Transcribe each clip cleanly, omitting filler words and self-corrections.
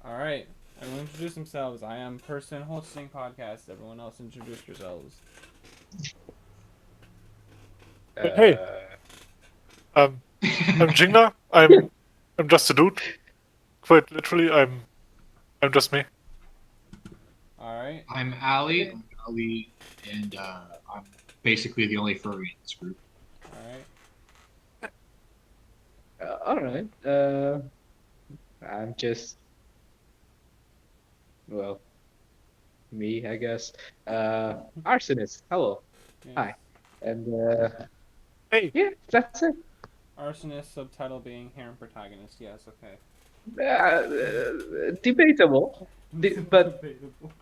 All right. Everyone introduce themselves. I am person hosting podcast. Everyone else introduce yourselves. Hey, Uh, um, I'm Jingna. I'm just a dude. Quite literally, I'm just me. All right. I'm Ali. I'm Ali, and I'm basically the only furry in this group. All right. All right. I'm just, well, me, I guess. Arsonist. Hello. Yes. Hi. And Hey, yeah, that's it. Arsonist subtitle being harem protagonist. Yes. Okay. Debatable, but Debatable.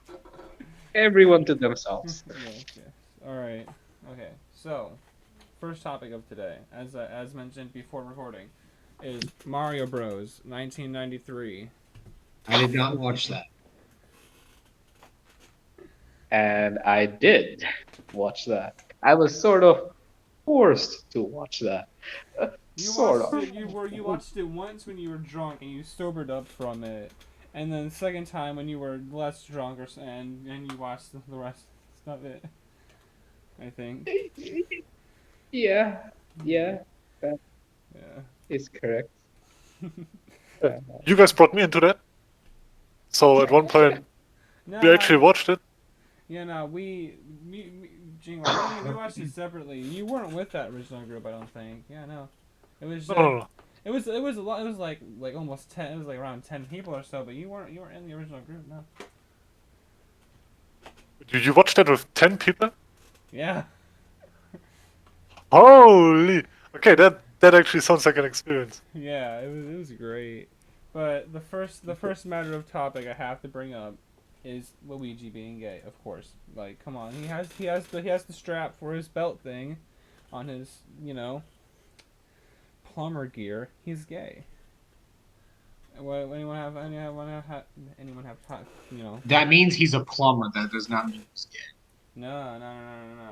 everyone to themselves. Yes. Yes. All right. Okay. So, first topic of today, as mentioned before recording, is Mario Bros. 1993. I did not watch that. And I did watch that. I was sort of forced to watch that. You Sort watched of. it. You watched it once when you were drunk and you sobered up from it, and then the second time when you were less drunk and you watched the rest of it. I think. Yeah, yeah, that Yeah. is correct. uh, Uh, you guys brought me into that. So at one point, No, we no. actually watched it. Yeah, no. Jingwei, we watched it separately. You weren't with that original group, I don't think. Yeah, no. It was No, no, no. it was a lot. It was like almost 10. It was like around 10 people or so. But you weren't in the original group, no. You watched that with 10 people? Yeah. Holy. Okay, that actually sounds like an experience. Yeah, it was great. But the first matter of topic I have to bring up is Luigi being gay, of course. Like, come on, he has the strap for his belt thing on his, plumber gear. He's gay. What anyone have That means he's a plumber. That does not mean he's gay. No, no, no, no, no, no.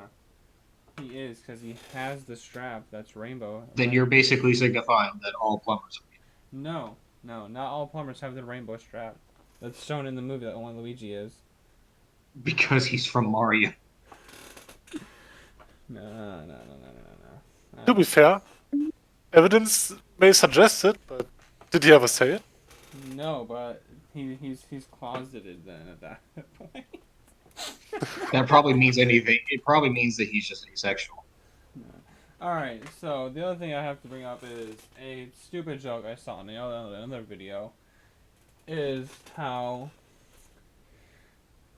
He is because he has the strap that's rainbow. Then you're basically signifying that all plumbers are No, no, not all plumbers have the rainbow strap. That's shown in the movie that only Luigi is. gay because he's from Mario. No, no, no, no, no, no, To be fair, evidence may suggest it, but did he ever say it? no, but he's closeted then at that point. That probably means anything. It probably means that he's just asexual. No. All right, so the other thing I have to bring up is a stupid joke I saw in another video. Is how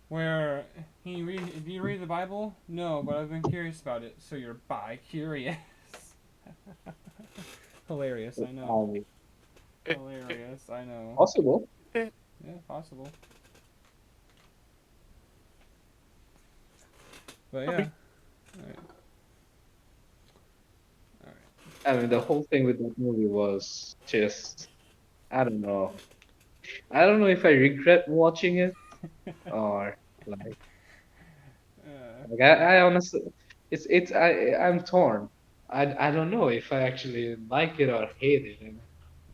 where do you read the Bible? No, but I've been curious about it. So you're bi-curious. Hilarious, I know. um, Eh, eh, Hilarious, I know. possible. eh. Yeah, possible. But Okay. yeah. Alright. Alright. I mean, the whole thing with that movie was just, I don't know. I don't know if I regret watching it or like, Uh, I honestly, I'm torn. I don't know if I actually like it or hate it. And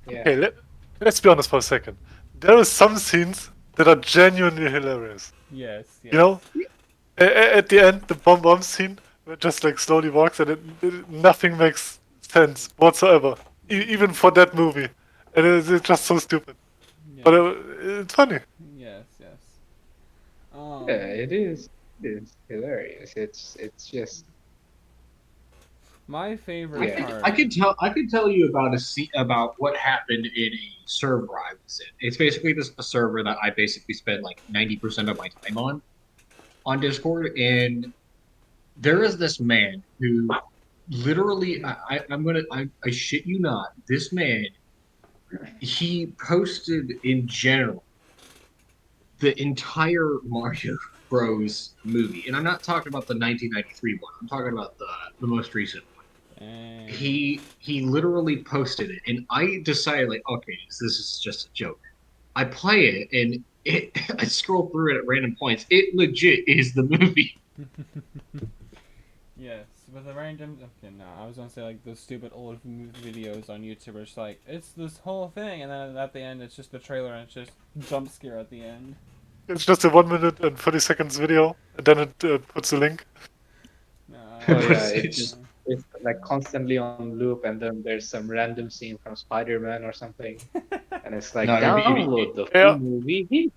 yeah, Okay, let's be honest for a second. There are some scenes that are genuinely hilarious. yes, You yes. know, at the end, the bomb scene, where it just like slowly walks, and nothing makes sense whatsoever, even for that movie, and it's just so stupid. But Yes. it's funny. Yes, yes. yeah, Um, it is. It is hilarious. It's just my favorite I yeah. could I part. could tell I could tell you about about what happened in a server I was in. It's basically this a server that I basically spend like 90% of my time on Discord, and there is this man who literally I shit you not, this man, he posted in general the entire Mario Bros movie, and I'm not talking about the 1993 one. I'm talking about the most recent one. And He literally posted it, and I decided like, okay, this is just a joke. I play it, and I scroll through it at random points. It legit is the movie. yes, but the random. Okay, no, I was gonna say like those stupid old videos on YouTube where it's like it's this whole thing, and then at the end it's just the trailer and it's just jump scare at the end. It's just a 1 minute and 30 seconds video, and then it puts a link. No, Oh But yeah, it it's just it's like constantly on loop, and then there's some random scene from Spider-Man or something, and it's like no, download the full Yeah, movie here.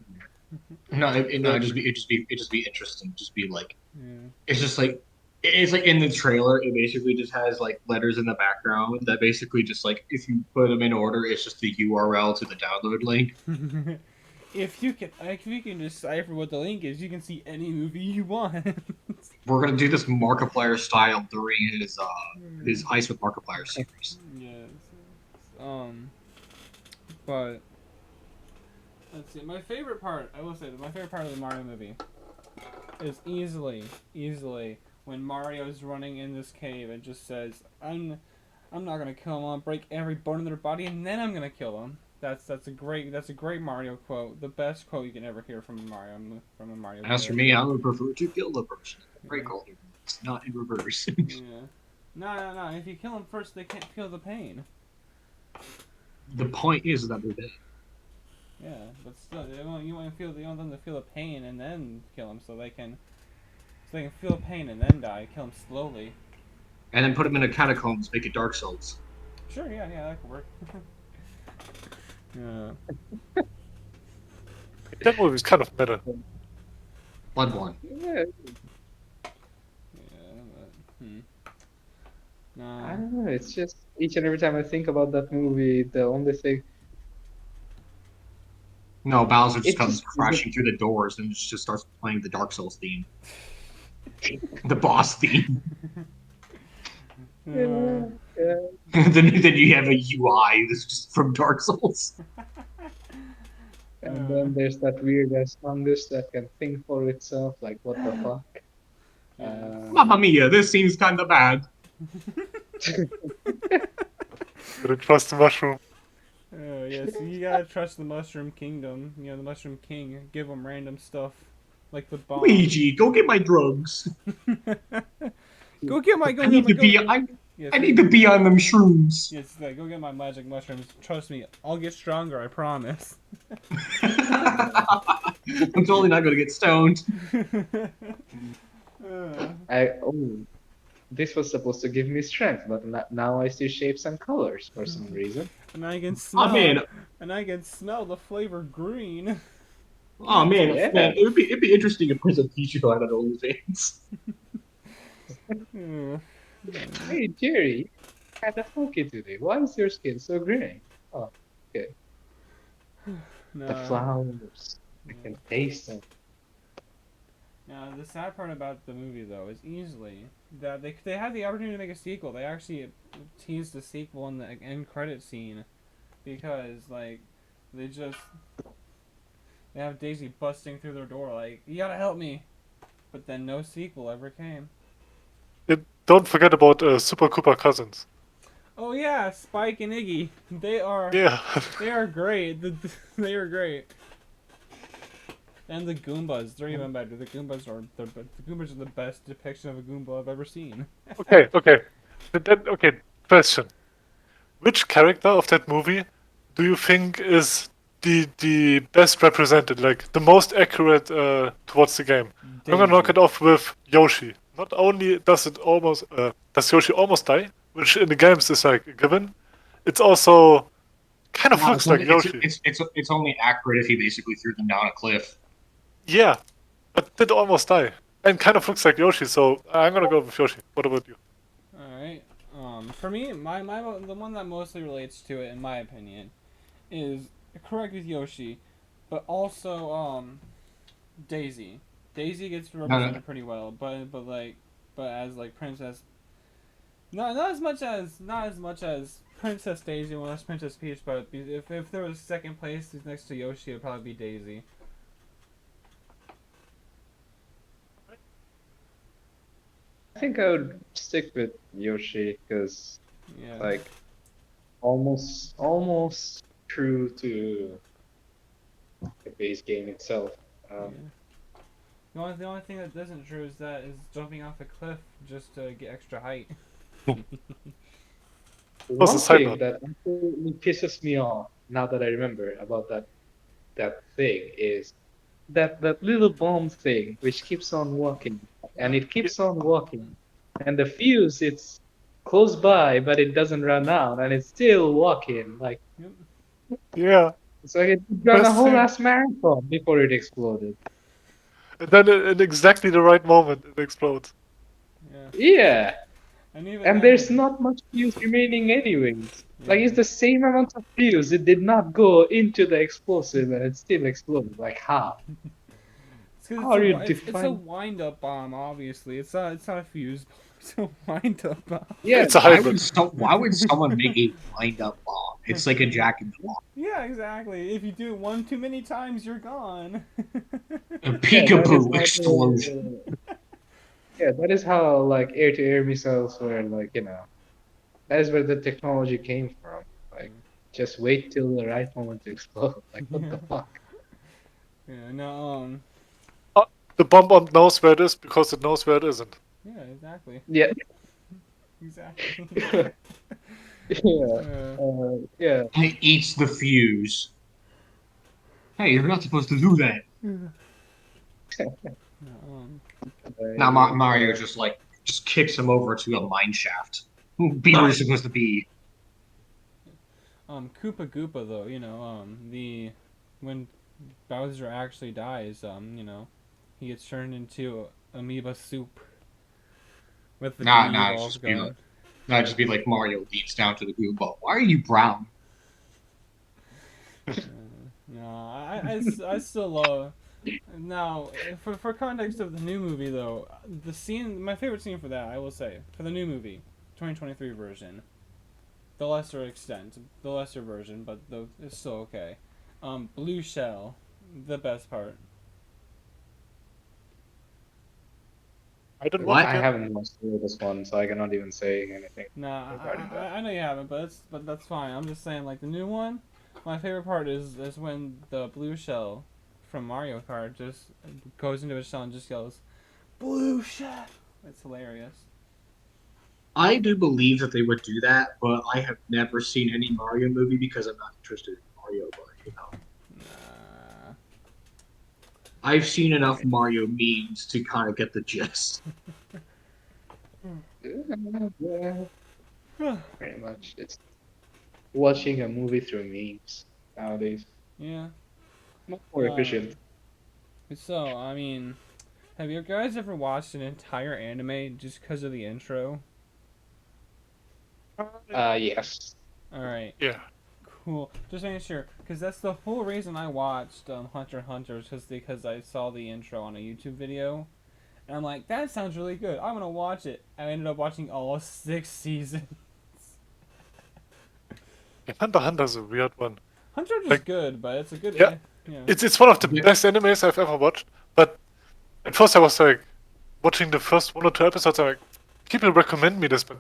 no, exactly. it just be interesting. Just be like, yeah. it's just like, it's like in the trailer, it basically just has like letters in the background that basically just like, if you put them in order, it's just the URL to the download link. If you can decipher what the link is, you can see any movie you want. We're gonna do this Markiplier style during his Heist with Markiplier series. Yes. But let's see. My favorite part, I will say, that my favorite part of the Mario movie is easily when Mario's running in this cave and just says, I'm not gonna kill them. I'll break every bone in their body, and then I'm gonna kill them." That's a great Mario quote. The best quote you can ever hear from a Mario As for character. me, I would prefer to kill the person. Yeah. Break all their bones, not in reverse. Yeah. No. If you kill them first, they can't feel the pain. The point is that they're dead. Yeah, but still, you want to feel. You want them to feel the pain and then kill them, so they can feel pain and then die. Kill them slowly. And then put them in a catacombs, make it Dark Souls. Sure, yeah, that could work. Yeah. That movie is kind of meta. Bloodborne. Yeah, Yeah, but, I no. don't know. It's just each and every time I think about that movie, the only thing No, Bowser just it comes just crashing through the doors and just starts playing the Dark Souls theme. The boss theme. yeah, yeah. Then you have a UI that's just from Dark Souls. And then there's that weird ass fungus that can think for itself. Like what the fuck? Yes. Mamma mia, this seems kinda bad. But it was the mushroom. Oh yes, you gotta trust the Mushroom Kingdom. You know, the Mushroom King. Give them random stuff, like the bomb. Luigi, go get my drugs. Go get my. I need to be. Yes, I need to be on them shrooms. Yes, go get my magic mushrooms. Trust me, I'll get stronger. I promise. I'm totally not gonna get stoned. Oh, this was supposed to give me strength, but now I see shapes and colors for some reason. And I can Oh smell. man, And I can smell the flavor green. oh man, Yeah. man, it'd be interesting if Prince of Pichu had an OnlyFans. Yeah. Hey Jerry, kind of funky today. Why is your skin so green? Oh, okay. The No. flowers. I can taste them. Now, the sad part about the movie, though, is easily that they had the opportunity to make a sequel. They actually teased the sequel in the end credit scene because, like, they have Daisy busting through their door, like, "You gotta help me," but then no sequel ever came. Don't forget about Super Cooper Cousins. Oh yeah, Spike and Iggy. Yeah. They are great. They are great. And the Goombas, they're even better. The Goombas are the best depiction of a Goomba I've ever seen. Okay. Okay. Question: which character of that movie do you think is the best represented, like the most accurate towards the game? I'm gonna knock Daisy. it off with Yoshi. Not only does Yoshi almost die, which in the games is like a given, it's also kind of No, looks like Yoshi. it's only accurate if he basically threw them down a cliff. Yeah, but did almost die. And kind of looks like Yoshi, so I'm gonna go with Yoshi. What about you? All right. For me, the one that mostly relates to it, in my opinion, is correct with Yoshi, but also Daisy. Daisy gets No, no, represented pretty well, but as like Princess, not as much as Princess Daisy or less Princess Peach, but if there was second place next to Yoshi, it'd probably be Daisy. I think I would stick with Yoshi because Yeah. like almost true to the base game itself. Yeah. The only thing that isn't true is that is jumping off a cliff just to get extra height. Was a One side thing note. that absolutely pisses me off now that I remember about that thing is that little bomb thing which keeps on walking and it Yeah, keeps on walking and the fuse it's close by but it doesn't run out and it's still walking like Yep. yeah. it's like it ran a Best whole thing. ass marathon before it exploded. And then in exactly the right moment, it explodes. Yeah. Yeah, And even and then, there's not much fuse remaining anyways. Like yeah. it's the same amount of fuse. It did not go into the explosive and it still exploded. Like how? It's because How are you it's a define? wind up bomb. Obviously, it's not a fuse bomb. It's a wind up bomb. Yeah, It's a hybrid. Why would someone make a wind up bomb? It's like a Jack in the Box. Yeah, exactly. If you do it one too many times, you're gone. A yeah, that is peekaboo how explosion. yeah, that is how like air-to-air missiles were like, that is where the technology came from. Like, just wait till the right moment to explode. Like, what Yeah. the fuck? Yeah. No. Uh, the bomb bomb knows where it is because it knows where it isn't. Yeah. Exactly. Yeah, Exactly. yeah, uh, yeah. And it eats the fuse. Hey, you're not supposed to do that. no, Now Yeah, Mario just kicks him over to a mine shaft. Be where you're supposed to be. Koopa Goopa though, the when Bowser actually dies, he gets turned into amoeba soup with the Nah, Genie nah, Evolve going. just be like Mario leans down to the Goomba. Why are you brown? No, I still love. Now, for context of the new movie though, my favorite scene for that, I will say, for the new movie, 2023 version, the lesser extent, the lesser version, but it's still okay. Blue Shell, the best part. I didn't watch What? it I yet. haven't watched the latest one, so I cannot even say anything Nah, regarding that. I know you haven't, but that's fine. I'm just saying, like the new one, my favorite part is when the blue shell from Mario Kart just goes into a shell and just yells, "Blue shell!" It's hilarious. I do believe that they would do that, but I have never seen any Mario movie because I'm not interested in Mario. But Nah. I've seen enough Mario memes to kind of get the gist. Yeah, pretty much. It's watching a movie through memes nowadays. Yeah. Much more Uh. efficient. So I mean, have you guys ever watched an entire anime just because of the intro? Uh, Yes. All right. yeah. Cool. Just making sure, because that's the whole reason I watched Hunter x Hunter, is because I saw the intro on a YouTube video, and I'm like, that sounds really good. I'm gonna watch it. And I ended up watching all 6 seasons. Hunter x Hunter is a weird one. Hunter x Hunter's Like, good, but it's a good. yeah, Yeah. it's one of the Yeah. best animes I've ever watched. But at first I was like, watching the first 1 or 2 episodes, I'm like, people recommend me this, but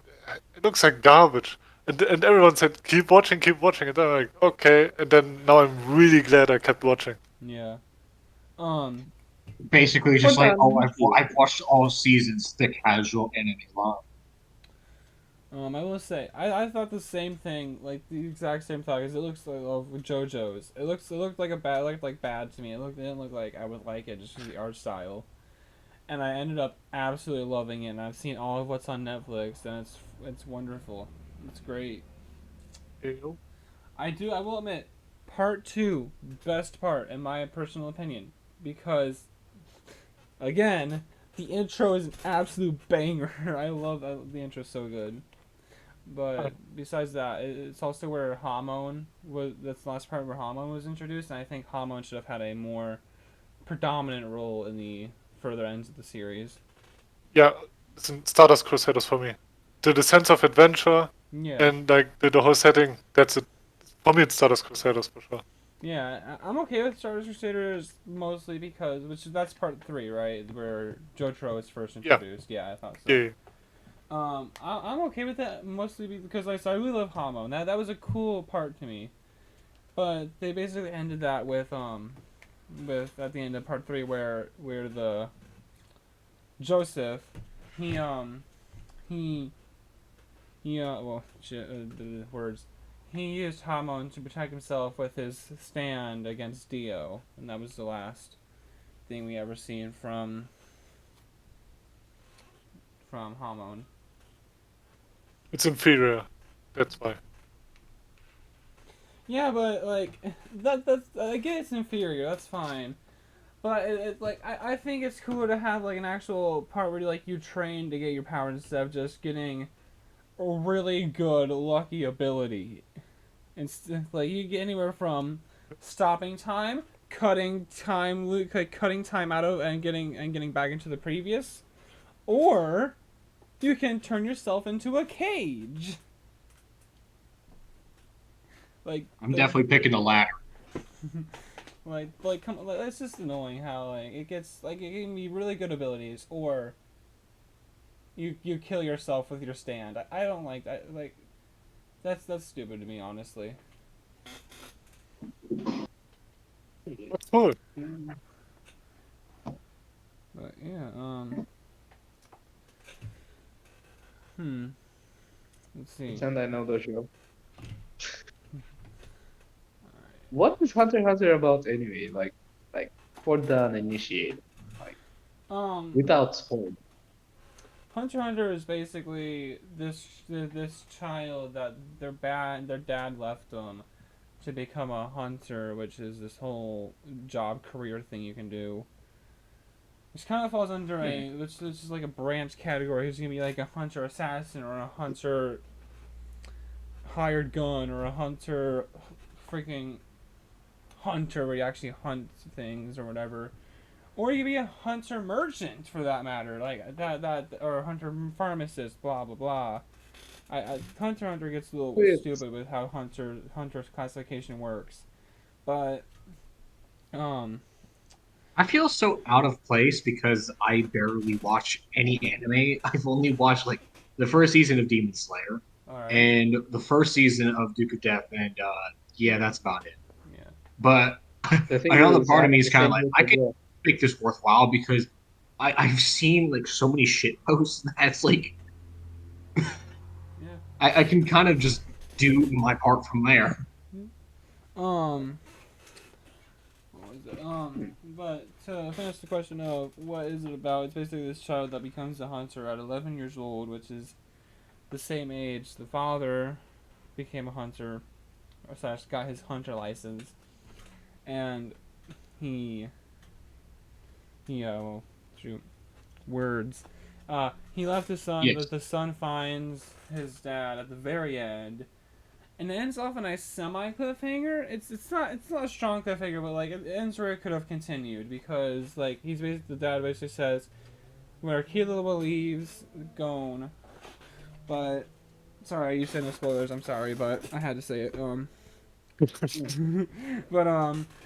it looks like garbage. And everyone said, keep watching, keep watching. And I'm like, okay. And then now I'm really glad I kept watching. Yeah. Um. Basically, it's just What like, oh, anime do you I've watched all seasons, the casual anime line. I will say, I thought the same thing, like the exact same thought, because it looks like with JoJo's. It looked like bad to me. It didn't look like I would like it just because the art style. And I ended up absolutely loving it. And I've seen all of what's on Netflix, and it's wonderful. It's great. Ew. I will admit, part two, best part in my personal opinion, because again, the intro is an absolute banger. I love the intro so good. But besides that, it's also where Hamon was. That's the last part where Hamon was introduced, and I think Hamon should have had a more predominant role in the further ends of the series. Yeah, it's in Stardust Crusaders for me. The sense of adventure Yeah, and like the whole setting, that's it. For me, it's Stardust Crusaders for sure. yeah, I'm okay with Star Wars Crusaders mostly because that's part three, right, where Jotaro is first Yeah, introduced. Yeah, I thought so. yeah. I'm okay with that mostly because I really love Hamon. That was a cool part to me, but they basically ended that with at the end of part three where the Joseph, he he well shit, the words. He used Hamon to protect himself with his stand against Dio, and that was the last thing we ever seen from Hamon. It's inferior. That's why. Yeah, but like that's I get it's inferior. That's fine. But like I think it's cooler to have like an actual part where you train to get your powers instead of just getting a really good lucky ability. Like you get anywhere from stopping time, cutting time out of and getting back into the previous, or you can turn yourself into a cage. Like I'm definitely picking the latter. come on, it's just annoying how like it gets like it can be really good abilities or you kill yourself with your stand. I don't like that. Like that's stupid to me, honestly. That's cool. But yeah, hmm. Let's see. Pretend I know the show. What is Hunter x Hunter about anyway? Like for the uninitiated, like Um, without spoil. Hunter x Hunter is basically this child that their dad left them to become a hunter, which is this whole job career thing you can do. Which kind of falls under which is like a branch category. Who's gonna be like a hunter assassin or a hunter hired gun or a hunter freaking hunter where you actually hunt things or whatever. Or you could be a hunter merchant for that matter, like that or a hunter pharmacist, blah blah blah. Hunter x Hunter gets a little It's stupid with how hunter's classification works, but um I feel so out of place because I barely watch any anime. I've only watched like the first season of Demon Slayer all right, and the first season of Duke of Death, and yeah, that's about it. yeah, But the thing another is, I part of have me is the kind of same like book I as can well. make this worthwhile because I've seen like so many shit posts that's like yeah. I can kind of just do my part from there. Um, what was it? But to finish the question of what is it about, it's basically this child that becomes a hunter at 11 years old, which is the same age the father became a hunter, or slash got his hunter license, and he well, shoot, words. He left his son, Yes. but the son finds his dad at the very end, and it ends off in a semi cliffhanger. It's not a strong cliffhanger, but like it ends where it could have continued because like the dad basically says where Kilo leaves, gone, but sorry you said no spoilers. I'm sorry, but I had to say it. But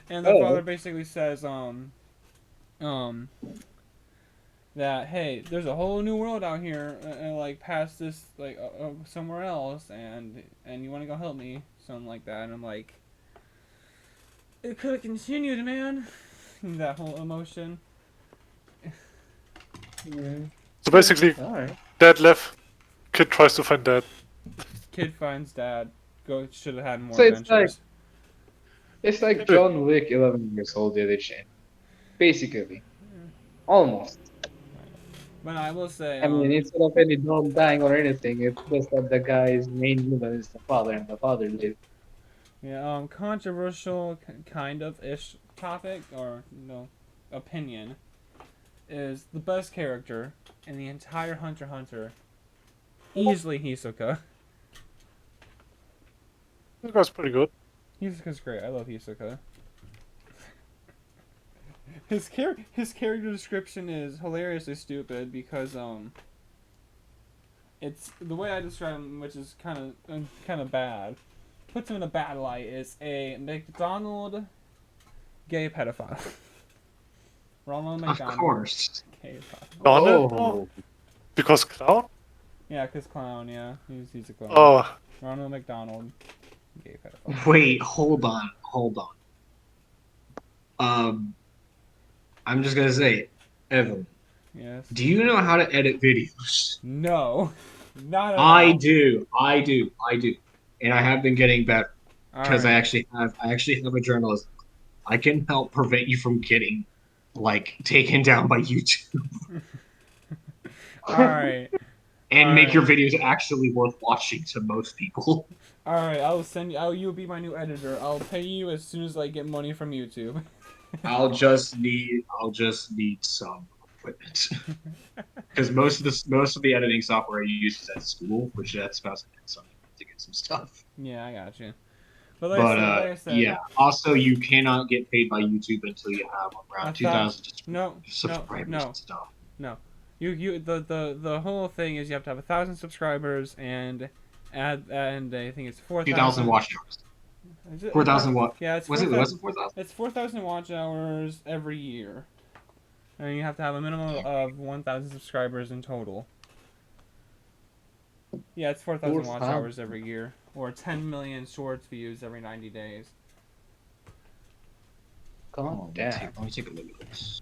and the Oh, father basically says um that hey, there's a whole new world out here, like past this, like somewhere else, and you want to go help me, something like that. And I'm like, it could have continued, man. That whole emotion. yeah. So basically, All right. dad left. Kid tries to find dad. Kid finds dad. Should have had more So adventures. it's like John Wick, 11 years old edition, basically, almost. But I will say, I mean, instead of any dog dying or anything, it's just that the guy's main villain is the father, and the father lives. yeah, controversial kind of ish topic or no opinion is the best character in the entire Hunter x Hunter. Easily Hisoka. That guy's pretty good. Hisoka's great. I love Hisoka. His character description is hilariously stupid because it's the way I describe him, which is kind of bad. Puts him in a bad light is a McDonald gay pedophile. Ronald Of McDonald course. gay pedophile. Donald? Oh, Because clown? Yeah, cause clown. Yeah, he's a clown. Oh, Ronald McDonald gay pedophile. Wait, hold on. Um, I'm just gonna say, Evelyn, Yes. Do you know how to edit videos? No. Not at I all. do. I do. I do. And I have been getting better All because right. I actually have a journalism. I can help prevent you from getting like taken down by YouTube All right. All and make your right. videos actually worth watching to most people. All right. I'll send you. You'll be my new editor. I'll pay you as soon as I get money from YouTube. I'll just need some equipment because most of the editing software I use is at school, which that's about so I need to get some stuff. Yeah, I got you. But But like I said, yeah. Also, you cannot get paid by YouTube until you have I around thought 2,000 no, no, subscribers and no, stuff. no. The whole thing is you have to have 1,000 subscribers and I think it's 2,000 4,000. watch hours. Is it? 4,000 what? Yeah, it's Was it? 4,000. Was it 4,000? It's 4,000 watch hours every year, and you have to have a minimum of 1,000 subscribers in total. Yeah, it's 4,000 watch 4,000. hours every year, or 10 million shorts views every 90 days. God damn. Let me take a look at this.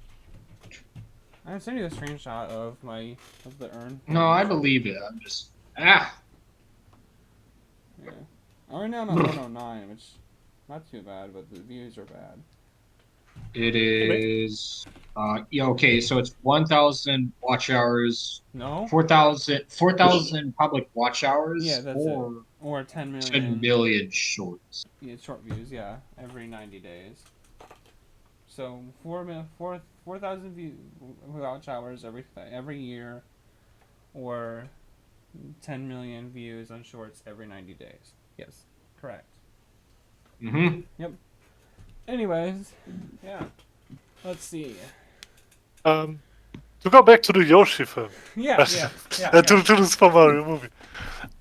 I can send you a screenshot of the earn. No, I page. believe it. I'm just Yeah. Right now I'm at 109, which not too bad, but the views are bad. It is. Yeah. Okay. So it's 1,000 watch hours, No? 4,000 public watch Yeah, hours, that's it. or Or 10 10 million. million shorts. Yeah, short views. Yeah, every 90 days. So 4,000 watch hours every year, or 10 million views on shorts every 90 days. Yes, correct. Mm-hmm. Anyways, yeah. Let's see. To go back to the Yoshi film, Yeah, yeah, yeah, to, yeah. to the Super Mario movie,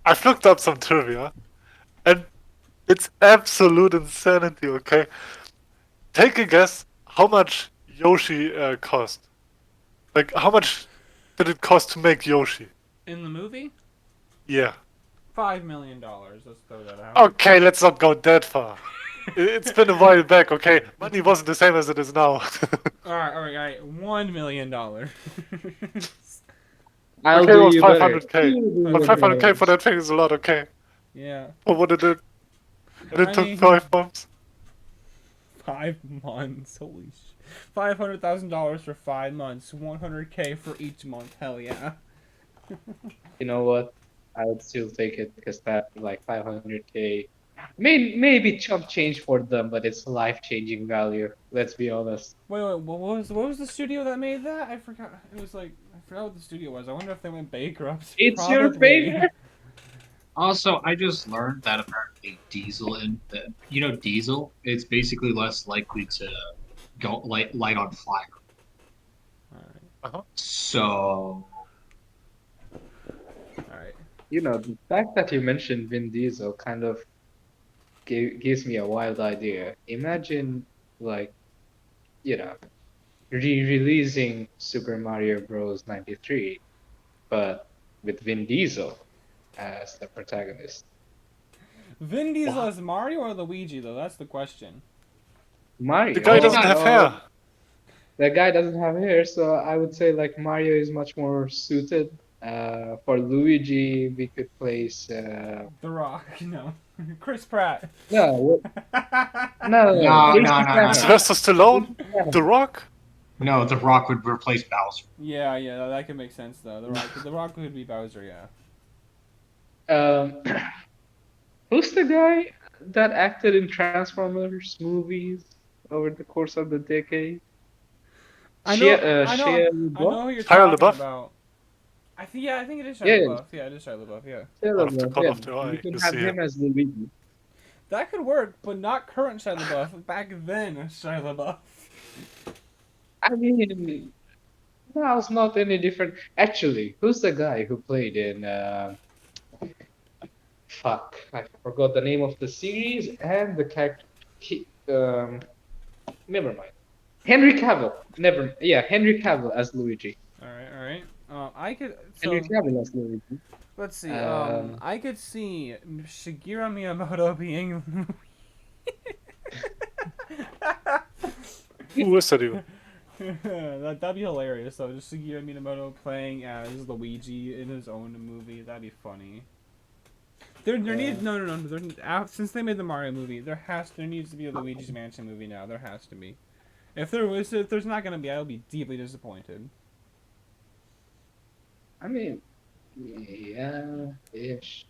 I've looked up some trivia, and it's absolute insanity. Okay, take a guess how much Yoshi cost. Like, how much did it cost to make Yoshi? In the movie, Yeah. $5 million. Let's throw that out. Okay, let's not go that far. It's been a while back, okay? Money wasn't the same as it is now. All right. $1 million. I'll Okay, it do was you better. 500k. But 500k for that thing is a lot, okay? Yeah. For what it did. And it I took mean, 5 months. 5 months. Holy sh! $500,000 for 5 months. 100K for each month. Hell yeah. You know what? I would still take it because that like 500K. Maybe chump change for them, but it's life-changing value. Let's be honest. Wait. What was the studio that made that? I forgot. It was like I forgot what the studio was. I wonder if they went bankrupt. It's your Probably. favorite. Also, I just learned that apparently diesel and diesel, it's basically less likely to go light on fire. Alright. Uh-huh. So Alright. You know, the fact that you mentioned Vin Diesel kind of gives me a wild idea. Imagine, like, you know, re-releasing Super Mario Bros. 93, but with Vin Diesel as the protagonist. Vin Diesel What? as Mario or Luigi though? That's the question. Mario. The guy Well, doesn't have hair. That guy doesn't have hair, so I would say like Mario is much more suited. For Luigi, we could place The Rock. No. Chris Pratt. no, no, no, no, Jason no, no, Statham. no, Sylvester Stallone? Jason Statham. The Rock? no. The Rock would replace Bowser. Yeah, that could make sense though. The Rock could be Bowser, yeah. Um, who's the guy that acted in Transformers movies over the course of the decade? I know, Shia I LaBeouf? know who you're Shia talking LaBeouf? about. I think it is Yeah, Shia LaBeouf. Yeah, it is Shia LaBeouf. Yeah, Shia Out of the LaBeouf, corner yeah. of the You eye, can you have see him him. as Luigi. that could work, but not current Shia LaBeouf. Back then, Shia LaBeouf. I mean, no, it's not any different. Actually, who's the guy who played in fuck, I forgot the name of the series and the character. Never mind. Henry Cavill. Henry Cavill as Luigi. All right. I could Henry so Cavill as Luigi. let's see. Um, I could see Shigeru Miyamoto being. Who is that even? That'd be hilarious though. Just Shigeru Minamoto playing as Luigi in his own movie. That'd be funny. There needs no. Since they made the Mario movie, there needs to be a Luigi's Mansion movie now. There has to be. If there's not gonna be, I'll be deeply disappointed. I mean, yeah, ish.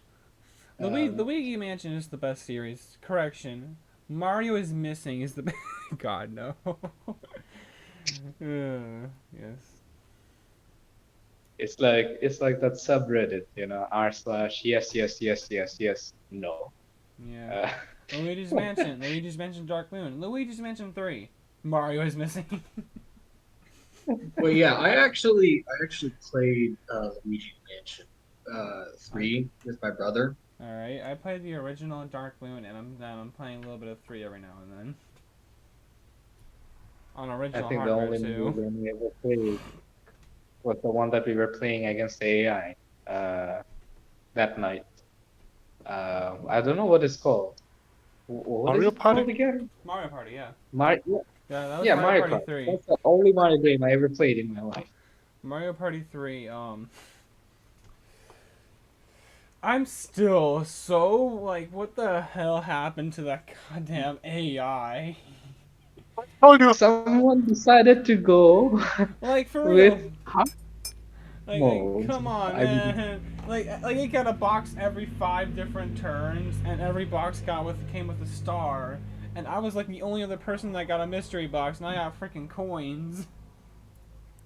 Luigi Mansion is the best series. Correction, Mario is Missing is the best. God no. Yes. It's like that subreddit, r/yes no. Yeah. Luigi's Mansion Dark Moon, Luigi's Mansion 3, Mario is Missing. Well, yeah, I actually played Luigi Mansion 3 with my brother. All right, I played the original Dark Moon, and I'm playing a little bit of 3 every now and then. On I original think the hardware only too. movie we ever played was the one that we were playing against the AI that night. I don't know what it's called. What Mario is it called Party? again? Mario Party, yeah. Mario, Yeah, that was yeah, Mario Mario Party Kart. 3. That's the only Mario game I ever played in my life. Mario Party 3, I'm still so, like, what the hell happened to that goddamn AI? Told you. Someone decided to go Like, for with real. hard mode. Come on, I mean, man. Like it got a box every 5 different turns, and every box came with a star. And I was like the only other person that got a mystery box, and I got freaking coins.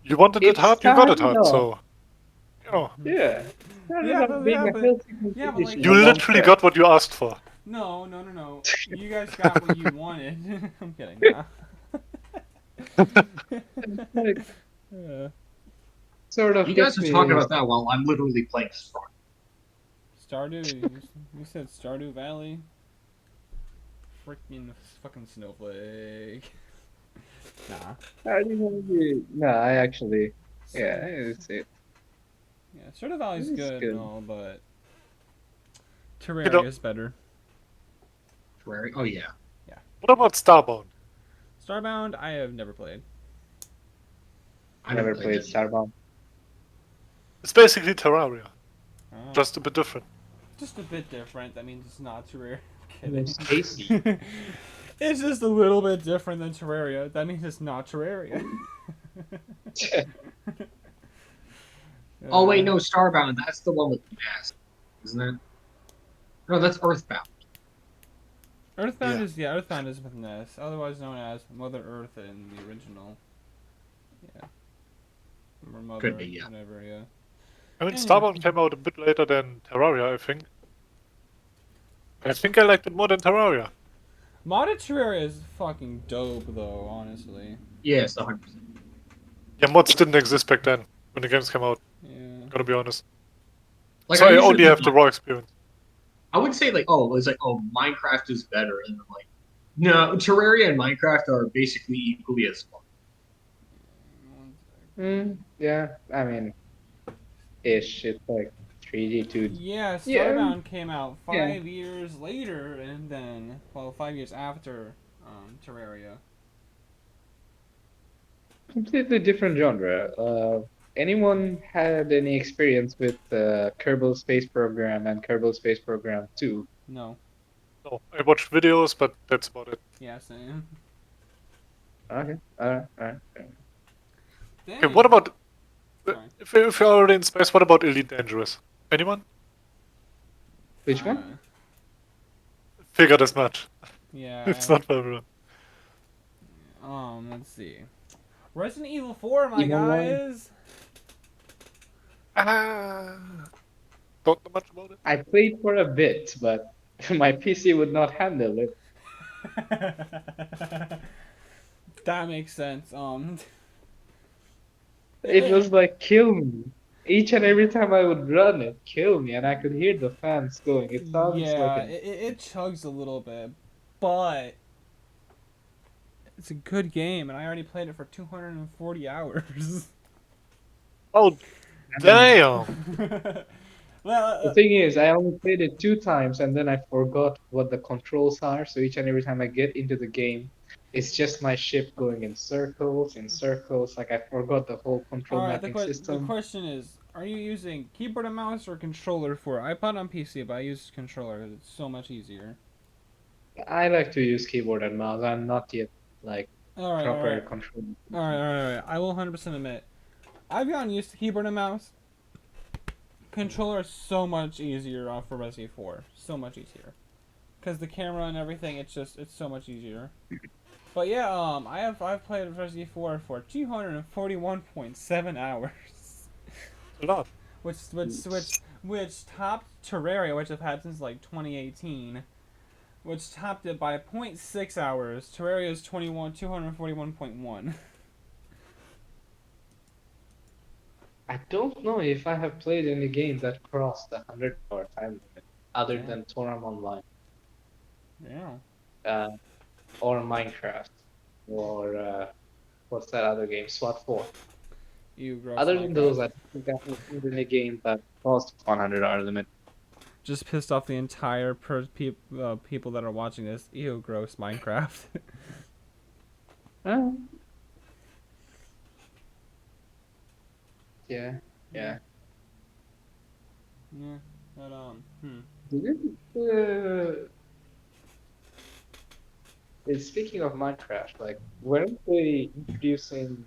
You wanted it it hard, you got it started hard, off, so you know. yeah, it started Yeah, off being a but healthy yeah, but like competition You among literally friends. got what you asked for. no. You guys got what you wanted. I'm kidding. Nah. Like, Yeah. sort of You guys gets are me. talking about that while I'm literally playing Star. Stardew. You said Stardew Valley. Freaking fucking snowflake. Nah. How do you want to No, I actually, yeah, it's it. Yeah, Stardew Valley's It's good good. and all, but You know, Terraria's better. Oh yeah. what about Starbound? Starbound, I have never played. I Never never played that. Starbound. It's basically Terraria, Oh, just a bit different. just a bit different. That means it's not Terraria. I'm It's kidding. tasty. It's just a little bit different than Terraria. That means it's not Terraria. Oh wait, no, Starbound. That's the one with the mask, isn't it? No, that's Earthbound. Earthbound Yeah. Earthbound is with an S, otherwise known as Mother Earth in the original. Yeah. Or Mother, Could be, yeah. whatever, yeah. I mean, Anyway. Starbound came out a bit later than Terraria, I think. I think I liked it more than Terraria. Modded Terraria is fucking dope, though, honestly. Yes, 100%. Yeah, mods didn't exist back then when the games came out. Yeah. Gotta be honest. Like So I usually only have the raw experience. I would say Minecraft is better, and I'm like, no, Terraria and Minecraft are basically equally as fun. Yeah, I mean, ish. It's like 3D, 2D. Yeah, Yeah, Starbound came out yeah. 5 years later, and then, 5 years after Terraria. Completely different genre. Anyone had any experience with Kerbal Space Program and Kerbal Space Program 2? No. No, I watched videos, but that's about it. Yeah, same. Okay, alright. Dang. Okay, what about... Sorry. If you're already in space, what about Elite Dangerous? Anyone? Which one? Figured as much. Yeah. It's not for everyone. Let's see. Resident Evil 4, my Evil one? guys! Don't know much about it. I played for a bit, but my PC would not handle it. That makes sense. It was like, kill me. Each and every time I would run it, kill me, and I could hear the fans going. It sounds yeah, like it chugs a little bit, but it's a good game, and I already played it for 240 hours. Oh, damn! Well, The thing is, I only played it 2 times, and then I forgot what the controls are. So each and every time I get into the game, It's just my ship going in circles, in circles. Like I forgot the whole control All right. mapping The system. question is, are you using keyboard and mouse or controller for? I put it on PC, but I use controller. It's so much easier. I like to use keyboard and mouse. I'm not yet like All right. All proper right. control. All right. I will 100% admit, I've gotten used to keyboard and mouse. Controller is so much easier for Resident 4. So much easier. Because the camera and everything, it's so much easier. But yeah, I've played Resident 4 for 241.7 hours. A lot. Which topped Terraria, which I've had since like 2018, which topped it by .6 hours. Terraria is 241.1. I don't know if I have played any game that crossed the 100-hour time limit other Yeah. than Toram Online, Yeah. uh, or Minecraft, or what's that other game? SWAT 4. You gross Other than those, Minecraft. I don't think I have played any game that crossed 100-hour limit. Just pissed off the entire people that are watching this. Ew, gross Minecraft. Uh, yeah, yeah. Yeah, but Didn't, speaking of Minecraft, like, weren't they introducing?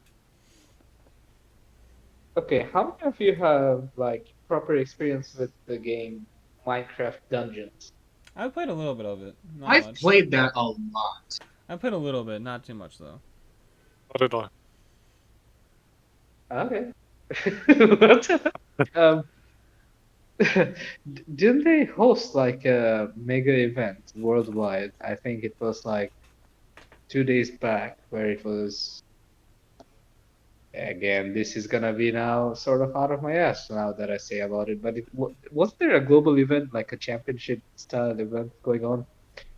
Okay, how many of you have like proper experience with the game Minecraft Dungeons? I played a little bit of it, not I've much. played that a lot. I played a little bit, not too much though. Not at all. Okay. What? Um, didn't they host like a mega event worldwide? I think it was like 2 days back where it was again. This is gonna be now sort of out of my ass now that I say about it. But was there a global event like a championship style event going on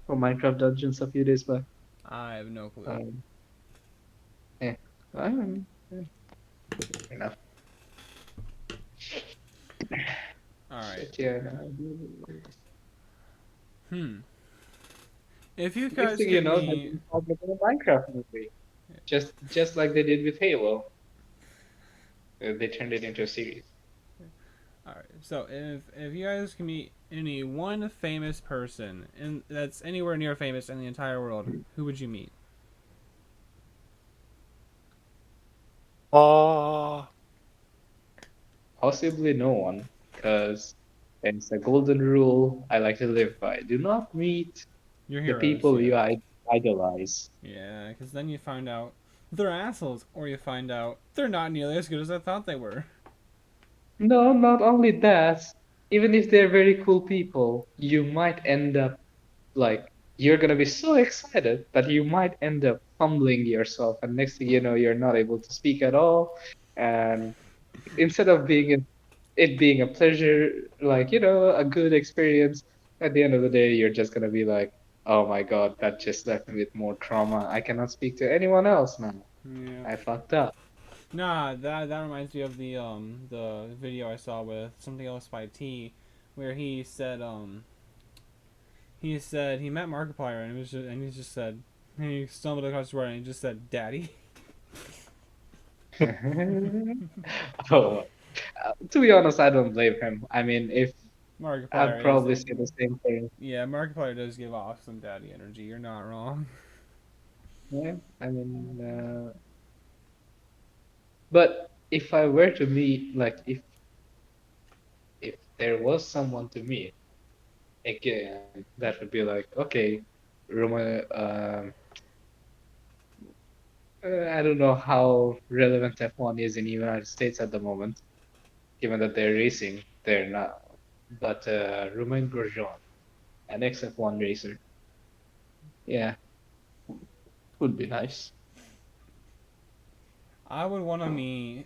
for Minecraft Dungeons a few days back? I have no clue. Um, yeah, yeah, fair enough. All right. But yeah, Hmm. If you next guys thing you could know, they're meet, being called a Minecraft movie, just like they did with Halo. They turned it into a series. all right. So if you guys can meet any one famous person and that's anywhere near famous in the entire world, who would you meet? Uh, Possibly no one, because it's a golden rule I like to live by. Do not meet Your the heroes, people yeah. you idolize. Yeah, because then you find out they're assholes, or you find out they're not nearly as good as I thought they were. No, not only that, even if they're very cool people, you might end up like you're gonna be so excited that you might end up humbling yourself, and next thing you know, you're not able to speak at all. And instead of it being a pleasure, like a good experience, at the end of the day, you're just gonna be like, oh my god, that just left me with more trauma. I cannot speak to anyone else now. Yeah. I fucked up. Nah, that reminds me of the video I saw with something else by T, where he said he met Markiplier and he just said he stumbled across the word and he just said daddy. Oh, to be honest, I don't blame him. I mean, if I'd Markiplier is probably say the same thing. yeah, Markiplier does give off some daddy energy. You're not wrong. Yeah, I mean, but if I were to meet, like, if there was someone to meet, again, that would be like, okay, Roma, I don't know how relevant F1 is in the United States at the moment, given that they're racing. They're not. But Romain Grosjean, an ex-F1 racer, yeah, would be nice. I would want to meet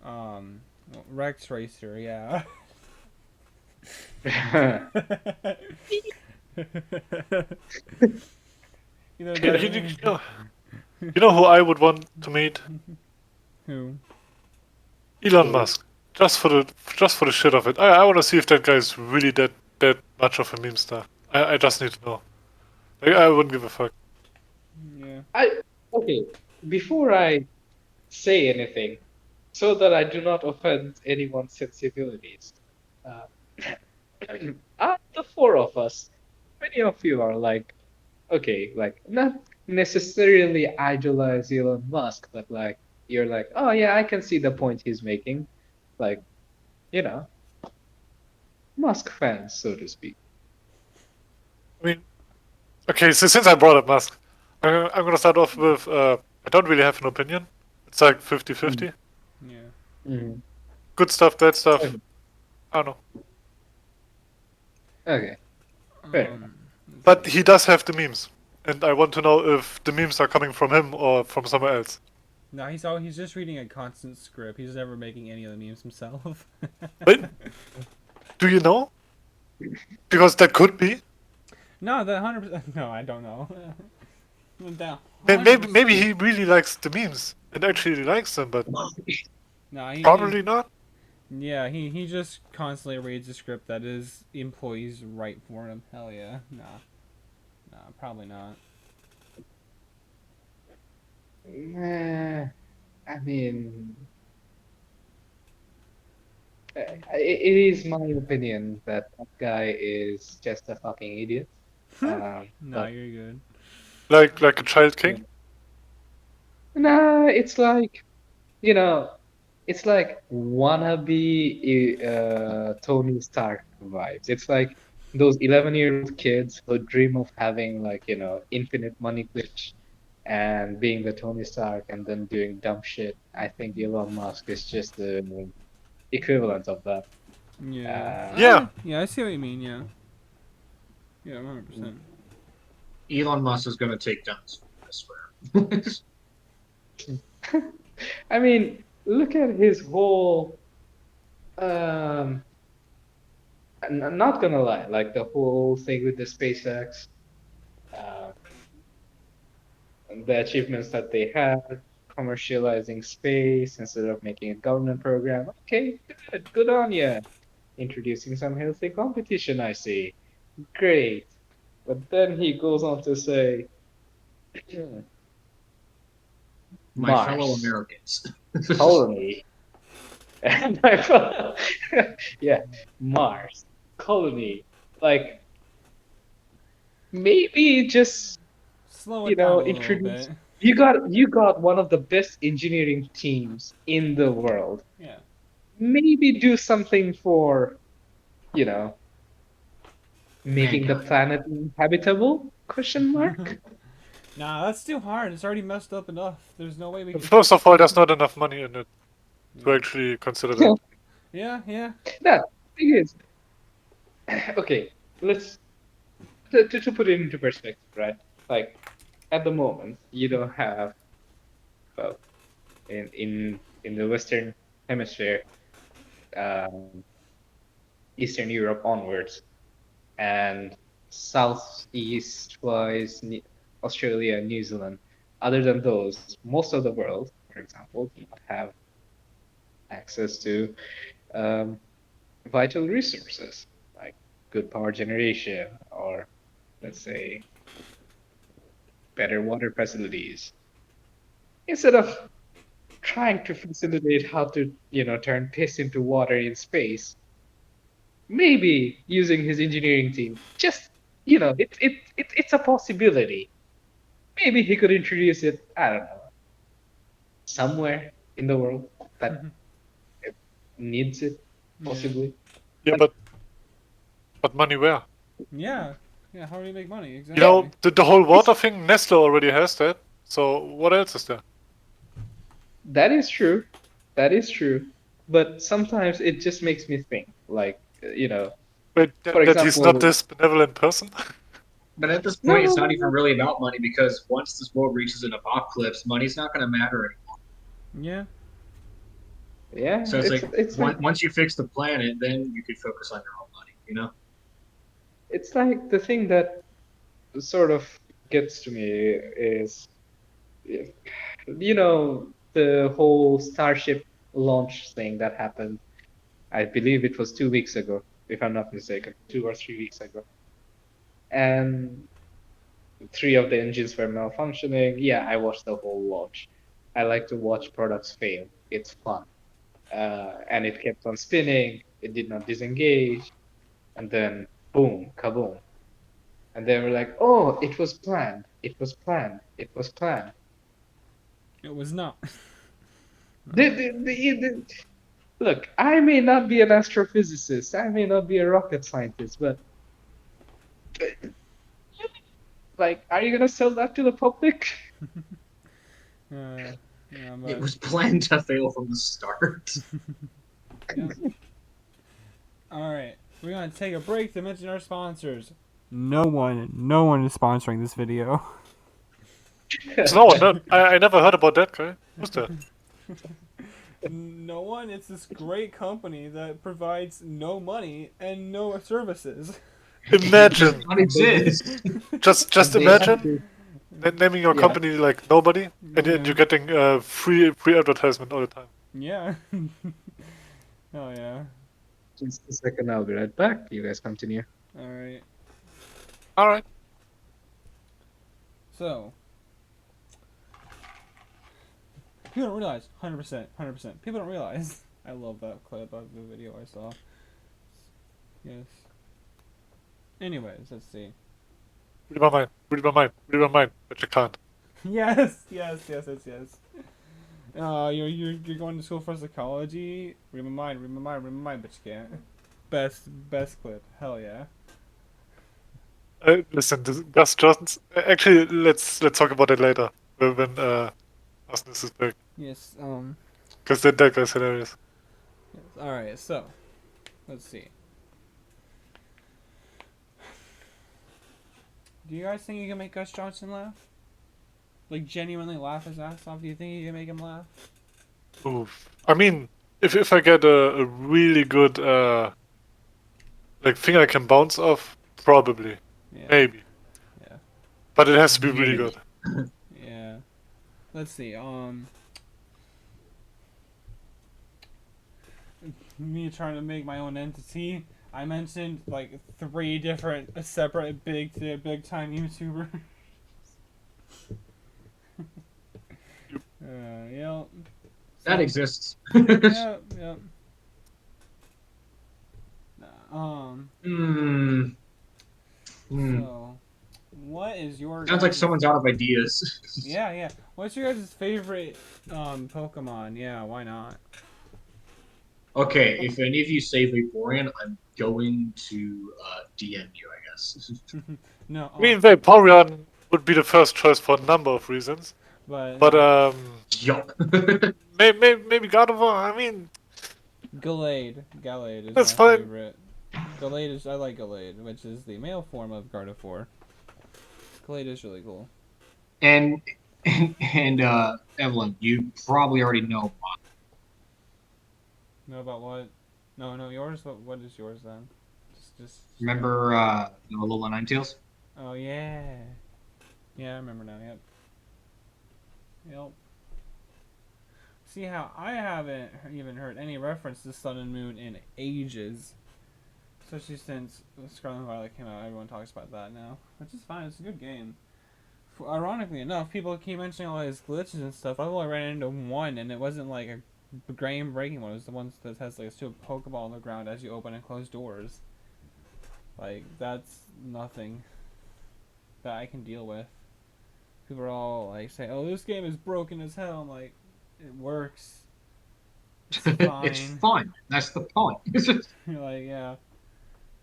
um Rex Racer. Yeah. you know you, that. you, you know, you know who I would want to meet? Who? Elon Who? Musk. Just for the shit of it. I want to see if that guy is really that much of a meme star. I just need to know. Like, I wouldn't give a fuck. Yeah. I okay. Before I say anything, so that I do not offend anyone's sensibilities, uh, the four of us, many of you are like, okay, like not necessarily idolize Elon Musk, but like you're like, oh yeah, I can see the point he's making, like you know, Musk fans, so to speak. I mean, okay, so since I brought up Musk, I'm gonna start off with I don't really have an opinion. It's like 50-50. Yeah. Mm-hmm. Good stuff, bad Okay. stuff. I don't know. Okay. Fair enough. Let's But see. he does have the memes. And I want to know if the memes are coming from him or from somewhere else. No, he's just reading a constant script. He's never making any of the memes himself. But do you know? Because that could be. No, the 100%. No, I don't know. That Maybe 100%. he really likes the memes and actually likes them, but No, probably not. yeah, he just constantly reads a script that his employees write for him. Hell yeah. Nah, probably not. I mean, it is my opinion that that guy is just a fucking idiot. Nah, But you're good. Like a child yeah. king. Nah, it's like, you know, it's like wannabe Tony Stark vibes. It's like those 11-year-old kids who dream of having like, infinite money glitch and being the Tony Stark and then doing dumb shit. I think Elon Musk is just the equivalent of that. Yeah. Uh, Yeah. Yeah, I see what you mean. Yeah. Yeah, 100%. Elon Musk is going to take guns from you, I swear. I mean, look at his whole. Um, I'm not gonna lie, like the whole thing with the SpaceX, uh, the achievements that they had, commercializing space instead of making a government program. Okay, good on you. Introducing some healthy competition, I see. Great. But then he goes on to say, My fellow Mars, Americans. colony. And I thought, yeah, Mars, colony. Like, maybe just, Slow it down a little introduce. bit. You got one of the best engineering teams in the world. Yeah. Maybe do something for, you know, making the Mankind. planet habitable? Question mark. Nah, that's too hard. It's already messed up enough. There's no way we can. First of all, there's not enough money in it to Yeah. actually consider that. Yeah, yeah. That thing is, okay. Let's to put it into perspective, right? Like at the moment, you don't have, well, in the Western Hemisphere, um, Eastern Europe onwards, and Southeast wise, Australia, New Zealand. Other than those, most of the world, for example, do not have access to um, vital resources like good power generation or, let's say, better water facilities. Instead of trying to facilitate how to, turn piss into water in space, maybe using his engineering team, just, it's a possibility. Maybe he could introduce it, I don't know, somewhere in the world that needs it, Yeah. possibly. Yeah, Like, but money where? Yeah. Yeah, how do you make money? You yeah, know, Exactly. the whole it's water thing, Nestle already has that. So what else is there? that is true. That is true. But sometimes it just makes me think, like, Wait, for that he's not example, this benevolent person? But at this no, point, no, it's no, not even no. really about money because once this world reaches an apocalypse, money's not going to matter anymore. Yeah. Yeah, So it's like it's like once you fix the planet, then you could focus on your own money. it's like the thing that sort of gets to me is, the whole Starship launch thing that happened. I believe it was 2 weeks ago, if I'm not mistaken, 2 or 3 weeks ago. And 3 of the engines were malfunctioning. Yeah, I watched the whole launch. I like to watch products fail. It's fun. And it kept on spinning. It did not disengage. And then boom, kaboom. And they were like, "Oh, it was planned. It was planned. It was planned." It was not. Look, I may not be an astrophysicist. I may not be a rocket scientist, but like, are you gonna sell that to the public? Yeah, It but was planned to fail from the start. yeah. All right, we're gonna take a break to mention our sponsors. No one is sponsoring this video. It's no one. I never heard about that guy. Who's that? No one. It's this great company that provides no money and no services. It does Imagine. not exist. Just They have imagine to, naming your yeah. company like nobody, and Yeah. you're getting free advertisement all the time. Yeah. Oh yeah. Just a second, I'll be right back. You guys continue. All right. All right. So, people don't realize 100%. People don't realize. I love that clip of the video I saw. Yes. Anyways, let's see. Read my mind. Read my mind. Read my mind. But you can't. Yes. You're going to school for psychology. Read my mind, but you can't. Best clip. Hell yeah. Listen, this Gus Johnson's. Actually, let's talk about it later when Austin is back, Yes. because that guy's hilarious. Yes. All right. So, let's see. Do you guys think you can make Gus Johnson laugh? Like genuinely laugh his ass off? Do you think you can make him laugh? Oof. I mean, if I get a really good like thing I can bounce off, probably, Yeah. maybe. Yeah. But it has to be really Maybe. good. Yeah. Let's see. Me trying to make my own entity. I mentioned like 3 different separate big time YouTubers. Yep. That exists. Yep. Hmm. So, what is your Sounds like guys' someone's out of ideas. Yeah. What's your guys' favorite Pokemon? Yeah, why not? Okay, if any of you say Vaporeon, I'm going to DM you, I guess. No, I mean, Vaporeon would be the first choice for a number of reasons. But Yup. maybe Gardevoir. I mean, Gallade is that's my fine. favorite. I like Gallade, which is the male form of Gardevoir. Gallade is really cool. and Evelyn, you probably already know mine. Know about what? No, yours. What is yours then? Just. Remember Alola Ninetales? Oh yeah. Yeah, I remember now. Yep. See how I haven't even heard any reference to Sun and Moon in ages. Especially since Scarlet and Violet came out, everyone talks about that now. Which is fine, it's a good game. Ironically enough, people keep mentioning all these glitches and stuff. I've only ran into one, and it wasn't like a game-breaking one. It was the one that has like a stupid Pokeball on the ground as you open and close doors. Like, that's nothing that I can deal with. People are all like saying, "Oh, this game is broken as hell." I'm like, it works. It's fine. It's fun. That's the point. You're like, yeah.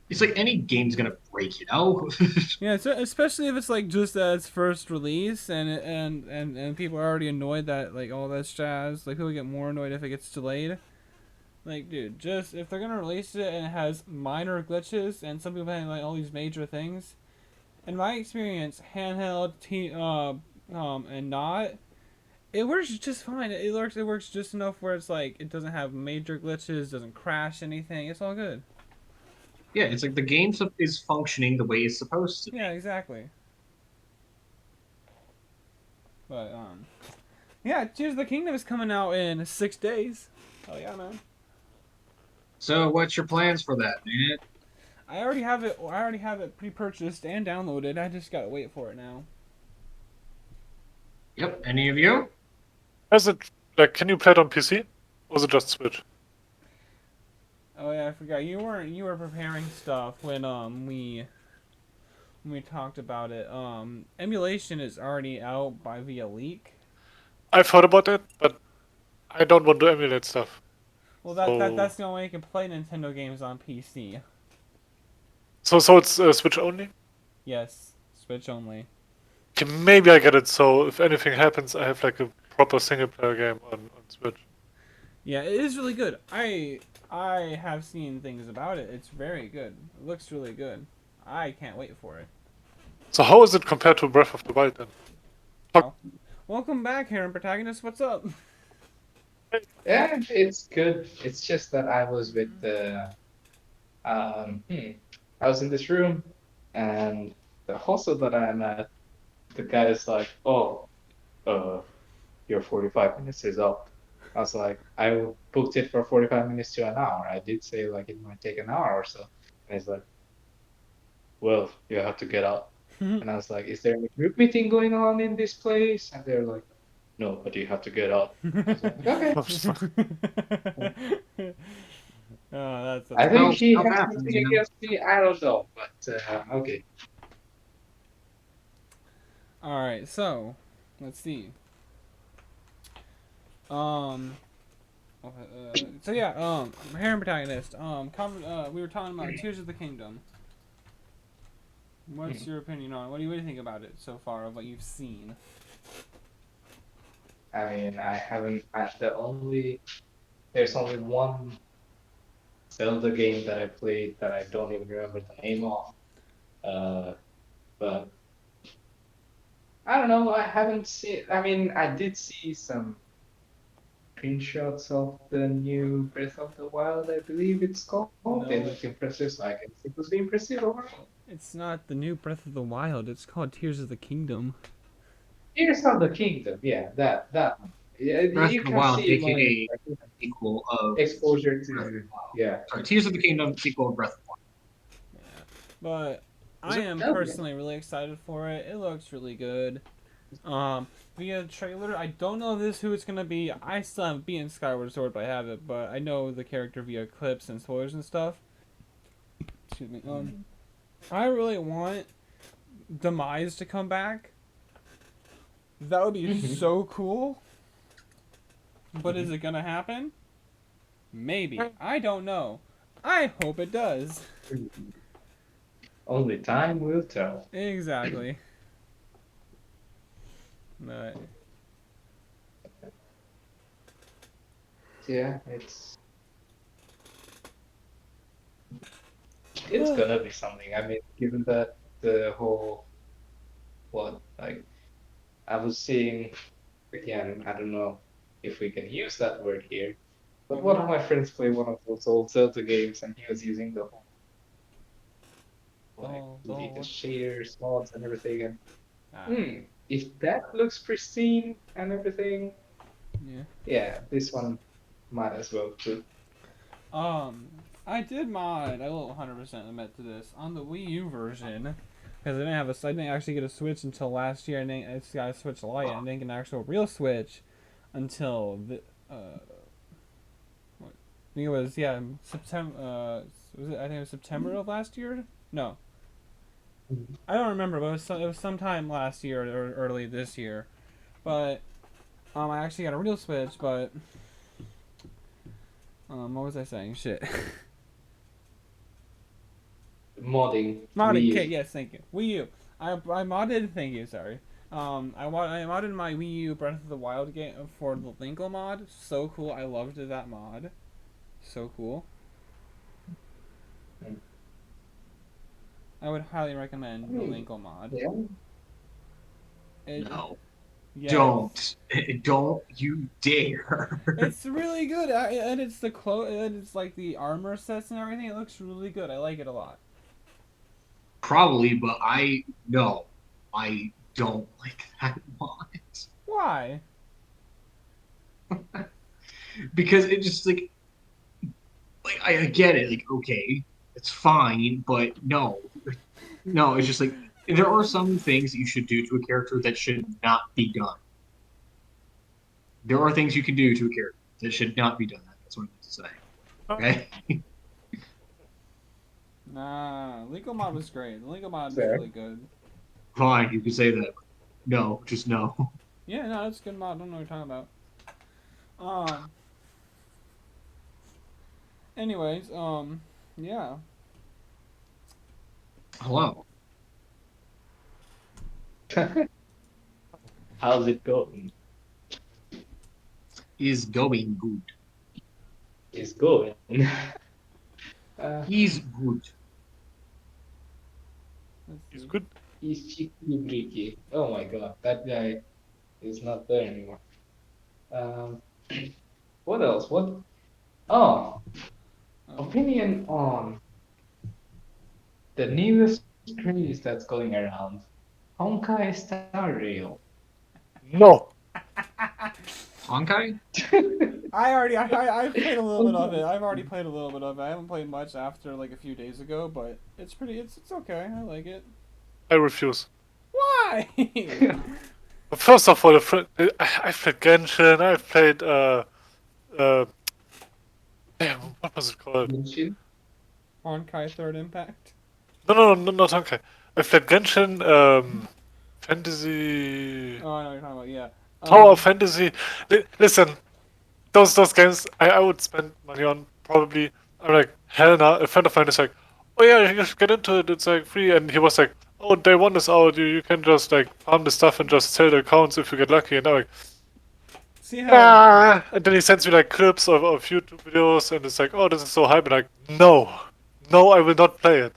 It's like any game's gonna break, you know? Yeah, so especially if it's like just at its first release and people are already annoyed that like all that jazz. Like people get more annoyed if it gets delayed. Like, dude, just if they're gonna release it and it has minor glitches and some people having like all these major things, in my experience, handheld, and not, it works just fine. It works just enough where it's like it doesn't have major glitches, doesn't crash anything. It's all good. Yeah, it's like the game is functioning the way it's supposed to. Yeah, exactly. But yeah, Tears of the Kingdom is coming out in 6 days. Oh yeah, man. So, what's your plans for that, man? I already have it. I already have it pre-purchased and downloaded. I just gotta wait for it now. Yep. Any of you? Is it like can you play it on PC? Or is it just Switch? Oh yeah, I forgot. You were preparing stuff when we talked about it. Emulation is already out by via leak. I've heard about it, but I don't want to emulate stuff. Well, So that's the only way you can play Nintendo games on PC. so it's Switch only. Yes, Switch only. Okay, maybe I get it. So if anything happens, I have like a proper single player game on Switch. Yeah, it is really good. I have seen things about it. It's very good. It looks really good. I can't wait for it. So how is it compared to Breath of the Wild then? Oh. Welcome back, Heron Protagonist. What's up? Yeah, it's good. It's just that I was with the I was in this room, and the hostel that I'm at, the guy is like, "Oh, uh, your 45 minutes is up." I was like, "I booked it for 45 minutes to an hour. I did say like it might take an hour or so." And he's like, "Well, you have to get out." And I was like, "Is there any group meeting going on in this place?" And they're like, "No, but you have to get out." I was like, "Okay." Oh, that's I think Well, great. he stuff has happens, something you know. against me. I don't know, but okay. All right, so let's see. Um. So yeah. Heron Protagonist. We were talking about Tears of the Kingdom. What's your opinion on it? What do you think about it so far of what you've seen? I mean, I haven't. There's only one Zelda game that I played that I don't even remember the name of. Uh, but I don't know. I haven't seen. I mean, I did see some screenshots of the new Breath of the Wild. I believe it's called. They No, look impressive, so I guess it was impressive overall. it's not the new Breath of the Wild. It's called Tears of the Kingdom. Tears of the Kingdom. Yeah, that one. Yeah, Breath of you the can Wild, see my aka sequel of exposure Breath of the to. Wild. Yeah. Sorry, Tears of the Kingdom, sequel of Breath of the Yeah. But Is I it? am Okay. personally really excited for it. It looks really good. Via trailer, I don't know who it's gonna be. I still haven't beaten Skyward Sword, but I have it. But I know the character via clips and spoilers and stuff. Excuse me. I really want Demise to come back. That would be Mhm. so cool. But is it gonna happen? Maybe. I don't know. I hope it does. Only time will tell. Exactly. But Yeah, it's gonna be something. I mean, given that the whole what like I was seeing again, I don't know if we can use that word here, but one of my friends played one of those old Zelda games, and he was using the whole like the the shaders, mods, and everything. And ah, if that looks pristine and everything, yeah. yeah, this one might as well too. I did mod. I will 100% admit to this on the Wii U version because I didn't actually get a Switch until last year. I just got a Switch Lite. I didn't get an actual real Switch until I think it was September. Was it? I think it was September of last year. No, I don't remember, but it was sometime last year or early this year. But I actually got a real Switch. But what was I saying? Shit. Modding Modding Wii kit, U. yes, thank you. Wii U. I modded. Thank you. Sorry. I modded my Wii U Breath of the Wild game for the Linkle mod. So cool. I loved that mod. So cool. I would highly recommend the Linkle mod. Yeah. No, Yes. don't, don't you dare. It's really good, and it's and it's like the armor sets and everything. It looks really good. I like it a lot. Probably, but no, I don't like that mod Why? because it just like I get it. Like okay, It's fine, but no, no. It's just like there are some things that you should do to a character that should not be done. There are things you can do to a character that should not be done. That's what I meant to say. Okay. Nah, legal mod was great. The legal mod was Fair. really good. Fine, you can say that. No, just no. Yeah, no, it's a good mod. I don't know what you're talking about. Anyways, yeah. Hello. How's it going? Is going good. It's going. uh, He's good. Let's He's see. good. he's cheeky breaky. Oh my god, that guy is not there anymore. Um, what else? What? Oh, opinion on the newest craze that's going around. Honkai Star Rail. No. Honkai? I've played a little bit of it. I've already played a little bit of it. I haven't played much after like a few days ago, but it's okay. I like it. I refuse. Why? But first of all, I've played Genshin. I've played damn, what was it called? Genshin? Honkai Third Impact. No, not Honkai. I've played Genshin, Fantasy, Oh, I know what you're talking about. Yeah. Tower of Fantasy. Listen, those games I would spend money on probably. I'm like, hell no. A friend of mine is like, oh yeah, you should get into it. It's like free, and he was like, oh, day one is out. You can just like farm the stuff and just sell the accounts if you get lucky. And I'm like, See how? nah. And then he sends me like clips of YouTube videos, and it's like, oh, this is so hype. And like, no, I will not play it.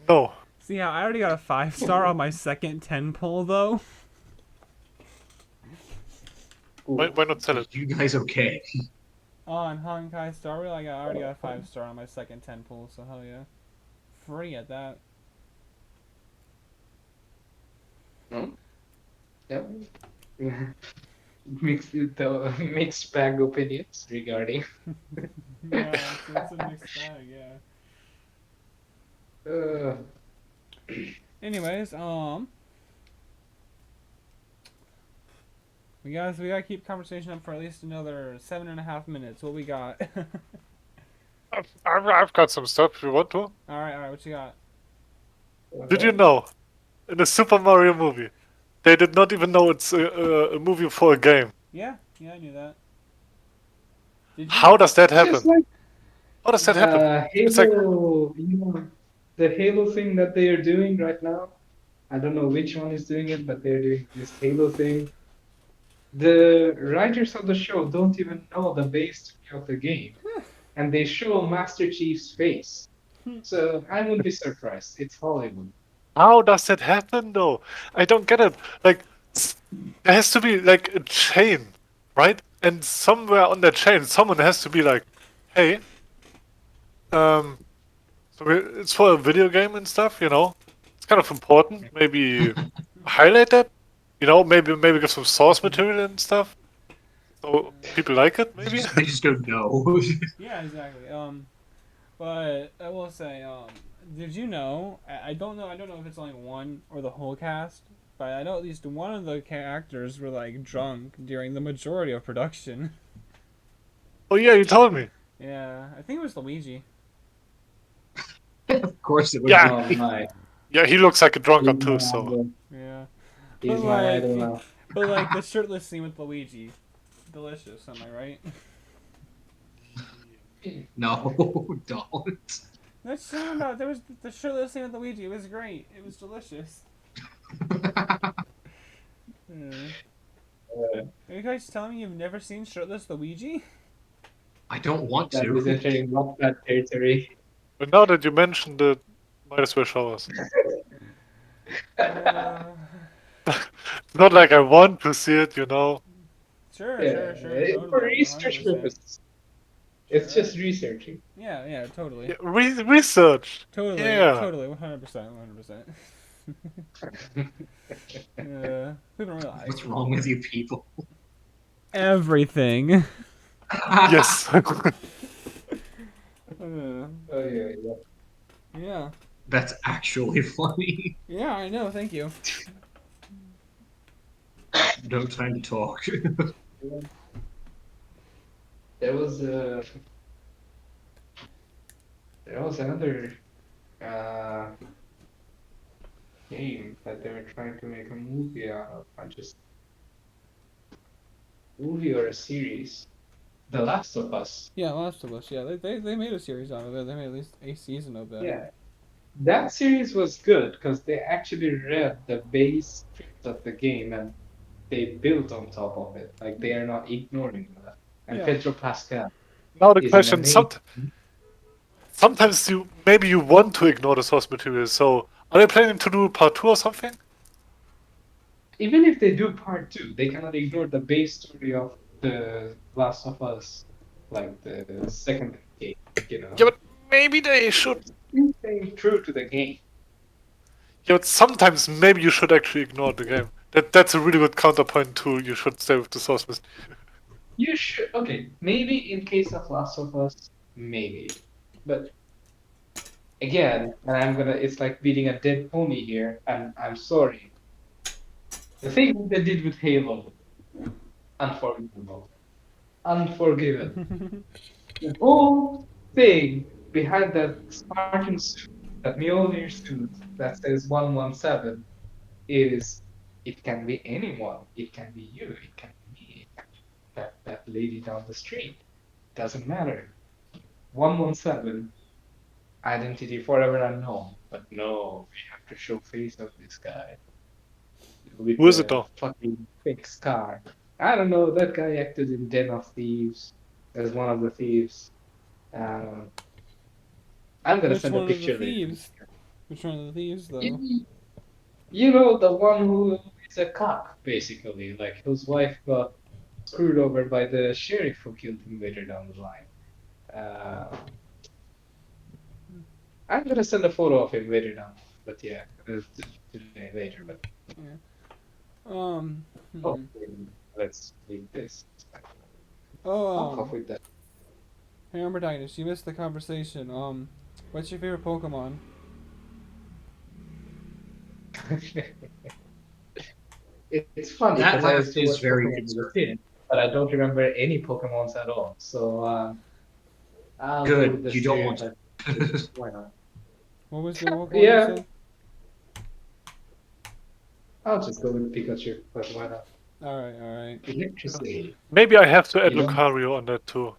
No. See how I already got a 5-star on my second 10 pull though. Why not sell it? You guys okay? On Honkai Star Rail, I already got a 5-star on my second 10 pull. So hell yeah, free at that. No? Yep. Mixed bag opinions regarding. Yeah, it's a mixed bag. Yeah. Uh, Anyways, we gotta keep conversation up for at least another 7.5 minutes. What we got? I've got some stuff if you want to. all right. What you got? Did you know, in the Super Mario movie, they did not even know it's a movie for a game? Yeah, I knew that. Did you? How does that happen? just like How does that happen? Halo, It's like, the Halo thing that they are doing right now. I don't know which one is doing it, but they're doing this Halo thing. The writers of the show don't even know the base story of the game, and they show Master Chief's face. So I wouldn't be surprised. It's Hollywood. how does that happen though? I don't get it. Like, there has to be like a chain, right? And somewhere on that chain, someone has to be like, hey, so it's for a video game and stuff, you know. It's kind of important. Maybe highlight that, you know. Maybe give some source material and stuff, so people like it. Maybe. They just don't know. Yeah, exactly. But I will say, did you know? I don't know. I don't know if it's only one or the whole cast, but I know at least one of the actors were like drunk during the majority of production. Oh yeah, you told me. Yeah, I think it was Luigi. Of course it would Yeah. be. Oh my. Yeah, he looks like a drunker He's too. my So idol. Yeah, He's But my like- idol now. but like the shirtless scene with Luigi, delicious. Am I right? No, don't. That's something about there was the shirtless scene with Luigi. It was great. It was delicious. Uh, Are you guys telling me you've never seen shirtless Luigi? I don't want that is to. entering not that territory. but now that you mentioned it, might as well show us. Uh, It's not like I want to see it, you know. sure. Yeah, Totally, for research 100%. purposes. It's Sure. just researching. Yeah, totally. Yeah, research. Totally, Yeah. totally, 100%, 100%. Who don't realize? What's wrong with you people? Everything. Yes. Uh, Oh yeah. Yeah. That's actually funny. Yeah, I know. Thank you. No time to talk. There was a there was another uh, game that they were trying to make a movie out of. I just movie or a series. The Last of Us. Yeah, Last of Us. Yeah, they made a series out of it. They made at least a season of it. Yeah, that series was good because they actually read the base script of the game and they built on top of it. Like they are not ignoring that. And Yeah. Pedro Pascal Now the is an question: amazing. sometimes you want to ignore the source material. So are they planning to do part 2 or something? Even if they do part two, they cannot ignore the base story of the Last of Us, like the second game. You Yeah, know, but maybe they should. still staying true to the game. Yeah, but sometimes maybe you should actually ignore the game. That's a really good counterpoint to you should stay with the source material. You should. Okay, maybe in case of Last of Us, maybe, but again, and I'm gonna. It's like beating a dead pony here, and I'm sorry. The thing they did with Halo, unforgivable, unforgiven. The whole thing behind that Spartan suit, that Mjolnir suit that says 117 is it can be anyone. It can be you. It can be me. It can be that lady down the street. Doesn't matter. 117, identity forever unknown. But no, we have to show face of this guy with Who is it the though? fucking fake scar. I don't know. That guy acted in Den of Thieves as one of the thieves. Um, I'm gonna Which send a one of the picture later. thieves? Which one of the thieves, though? You, you know, the one who is a cop, basically, like whose wife got screwed over by the sheriff who killed him later down the line. Uh, I'm gonna send a photo of him later down, but yeah, today later. But Yeah. Um. oh, Hmm. let's leave this. Oh. Fuck off with that. Hey, Protagonist, you missed the conversation. What's your favorite Pokemon? It's funny That because I laugh used to is watch very Pokemon as a concerning. kid, but I don't remember any Pokemons at all. So I'll go with Good. the You don't want stereotype. to. Why not? What was the Pokemon you Yeah, said? I'll just go with Pikachu, but why not? All right, all right. Yeah. Electricity. Maybe I have to add You know, Lucario on that too. Of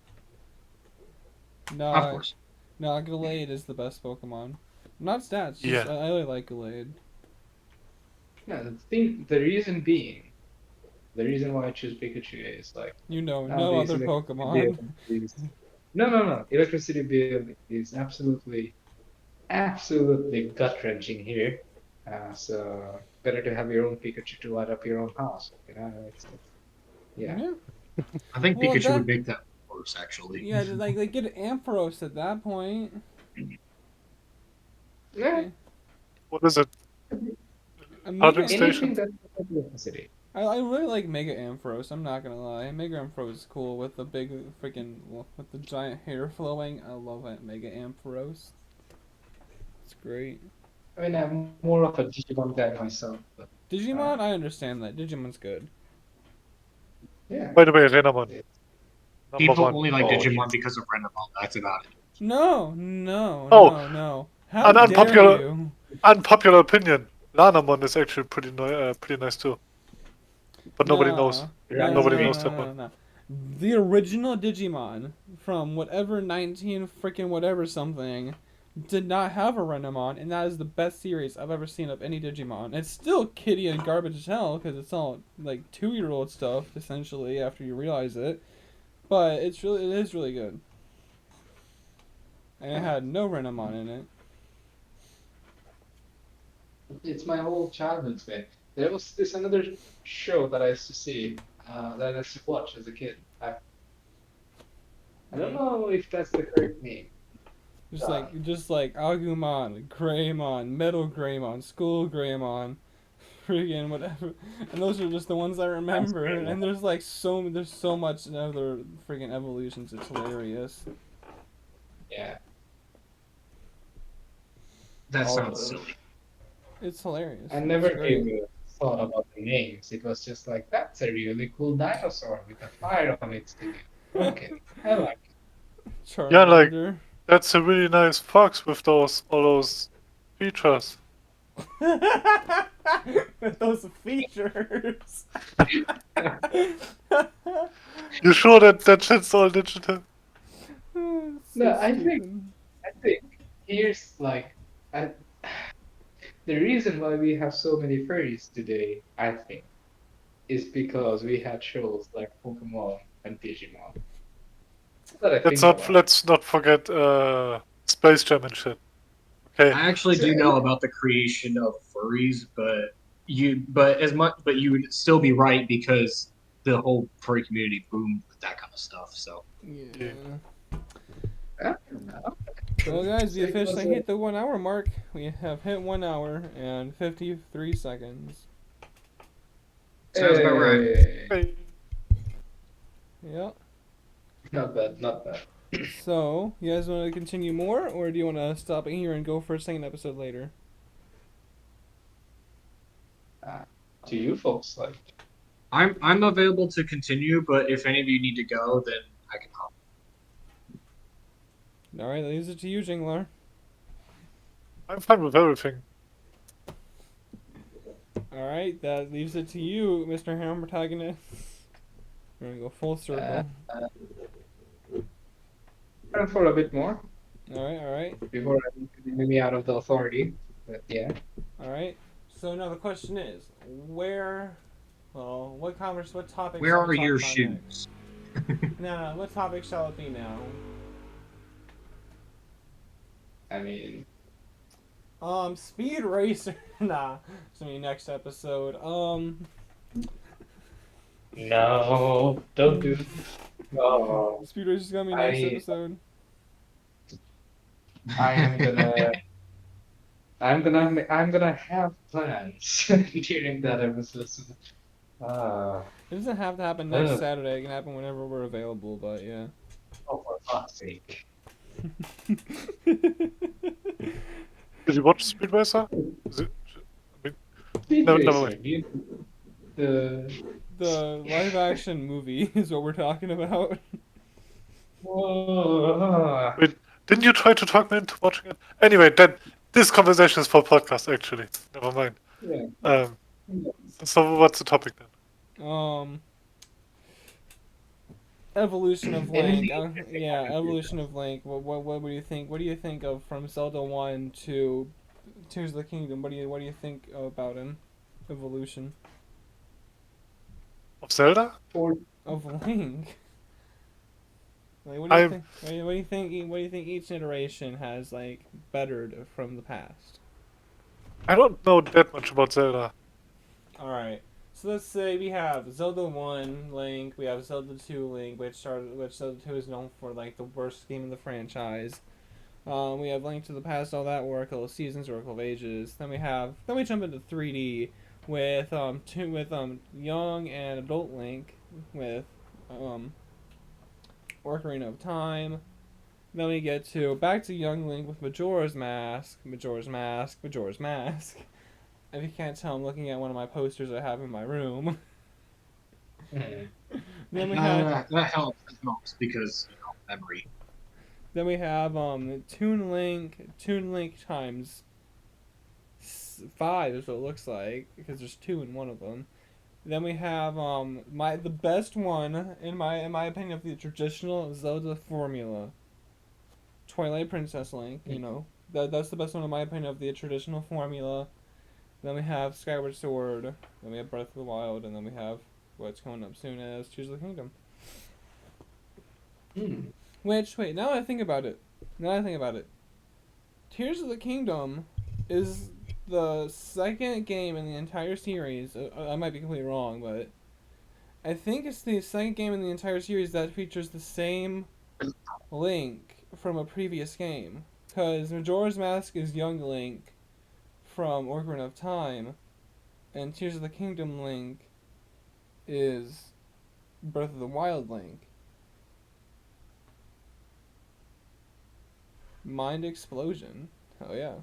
No, course. no, Gallade is the best Pokemon. Not stats, just Yeah. I really like Gallade. yeah, the reason why I choose Pikachu is like You know, no nowadays other electricity Pokemon. bill is no. Electricity bill is absolutely gut wrenching here. So better to have your own Pikachu to light up your own house. You know, yeah. Yeah. I think Well, Pikachu would that make that worse, actually. yeah, like get Ampharos at that point. Yeah, Yeah. What is it? Charging Mega. station? anything that's electricity. I really like Mega Ampharos. I'm not gonna lie. Mega Ampharos is cool with the big freaking with the giant hair flowing. I love it. Mega Ampharos. It's great. I mean, I'm more of a Digimon guy myself, but uh, Digimon, I understand that. Digimon's good. yeah. By the way, Renamon, It's, number People one. only like oh, Digimon because of Renabelle. That's about it. No, no, Oh, no, no. How an dare unpopular you? unpopular opinion. Lanamon is actually pretty nice too. But nobody knows. Nah, no, Nobody no, knows Ranma, no, that no, one. no. The original Digimon from whatever 19 freaking whatever something did not have a Renamon, and that is the best series I've ever seen of any Digimon. It's still kiddie and garbage as hell because it's all like 2-year-old stuff essentially after you realize it, but it is really good. And it had no Renamon in it. it's my whole childhood thing. There was this another show that I used to see, that I used to watch as a kid. I don't know if that's the correct name. Just like Agumon, Greymon, Metal Greymon, School Greymon, freaking whatever, and those are just the ones I That's remember. great. And there's so much other freaking evolutions. It's hilarious. Yeah. That Oh, sounds silly. It's hilarious. I It's never gave great. a thought about the names. It was just like, that's a really cool dinosaur with a fire on its tail. Okay, I like it. Yeah, like Charmander. that's a really nice fox with all those features. With those features. You sure that shit's all digital? No, So stupid. I think here's like, I, the reason why we have so many furries today, I think, is because we had shows like Pokemon and Digimon. That I think about it. Let's not forget Space Jam and shit. Okay. I actually So, do know about the creation of furries, but you would still be right because the whole furry community boomed with that kind of stuff. So Yeah. Yeah. I don't know. Well, guys, we So it was officially a, hit the 1 hour mark. We have hit 1 hour and 53 seconds. sounds about right. Hey. Yeah. not bad, not bad. So, you guys want to continue more, or do you want to stop it here and go for a second episode later? To you folks, like, I'm available to continue, but if any of you need to go, then I can hop. All right, that leaves it to you, Jinglar. I'm fine with everything. All right, that leaves it to you, Mr. Ham Protagonist. We're gonna go full uh, circle. uh, and for a bit more All right, before I need to be me out of the authority. But yeah, all right. So now the question is, where? Well, what topic Where shall are we talk your about next? shoes? No, what topic shall it be now? I mean, Speed Racer. Nah, it's gonna be next episode. no, don't do. Oh, Speed Racer's gonna be next I episode. I am gonna I'm gonna have plans during that episode. Uh, It doesn't have to happen next ugh. Saturday. It can happen whenever we're available. But yeah. Oh, for fuck's sake. Did you watch Speed Racer? Is it? I mean, Speed never mind. Racer, the The live action movie is what we're talking about. Whoa. Wait, didn't you try to talk me into watching it? Anyway, then this conversation is for podcast. Actually, never mind. Yeah. Um, so what's the topic then? Evolution of Link. Anything interesting Yeah, happened to you? Evolution of Link. What do you think? What do you think of from Zelda 1 to Tears of the Kingdom? What do you think about him? Evolution Of Zelda? For of Link. Like, what do you I think? What do you think? What do you think each iteration has like bettered from the past? I don't know that much about Zelda. All right. So let's say we have Zelda 1 Link, we have Zelda 2 Link, which Zelda 2 is known for like the worst game in the franchise. We have Link to the Past, all that Oracle of Seasons, Oracle of Ages. Then we jump into 3D with young and adult Link with Ocarina of Time. Then we get back to young Link with Majora's Mask, Majora's Mask, Majora's Mask. If you can't tell, I'm looking at one of my posters I have in my room. hmm. Then we have That helps because memory. then we have Toon Link times 5 is what it looks like because there's 2 in one of them. Then we have the best one in my opinion of the traditional Zelda formula. Twilight Princess Link, that's the best one in my opinion of the traditional formula. Then we have Skyward Sword, then we have Breath of the Wild, and then we have what's coming up soon as Tears of the Kingdom. Hmm. Which, wait, now that I think about it, Tears of the Kingdom is the second game in the entire series. I might be completely wrong, but I think it's the second game in the entire series that features the same Link from a previous game. Because Majora's Mask is young Link from Ocarina of Time, and Tears of the Kingdom Link is Breath of the Wild Link. Mind explosion. Oh yeah.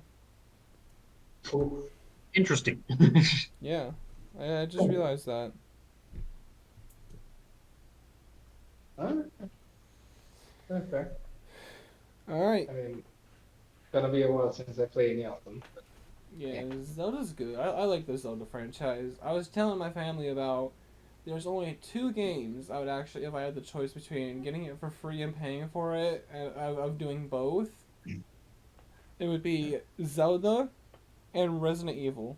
Interesting. Yeah, I just realized that. Alright, okay. All right. I mean, gonna be a while since I play any of them. But Yeah, yeah. Zelda's good. I like the Zelda franchise. I was telling my family about there's only two games I would actually, if I had the choice between getting it for free and paying for it, and of doing both, it would be Zelda and Resident Evil.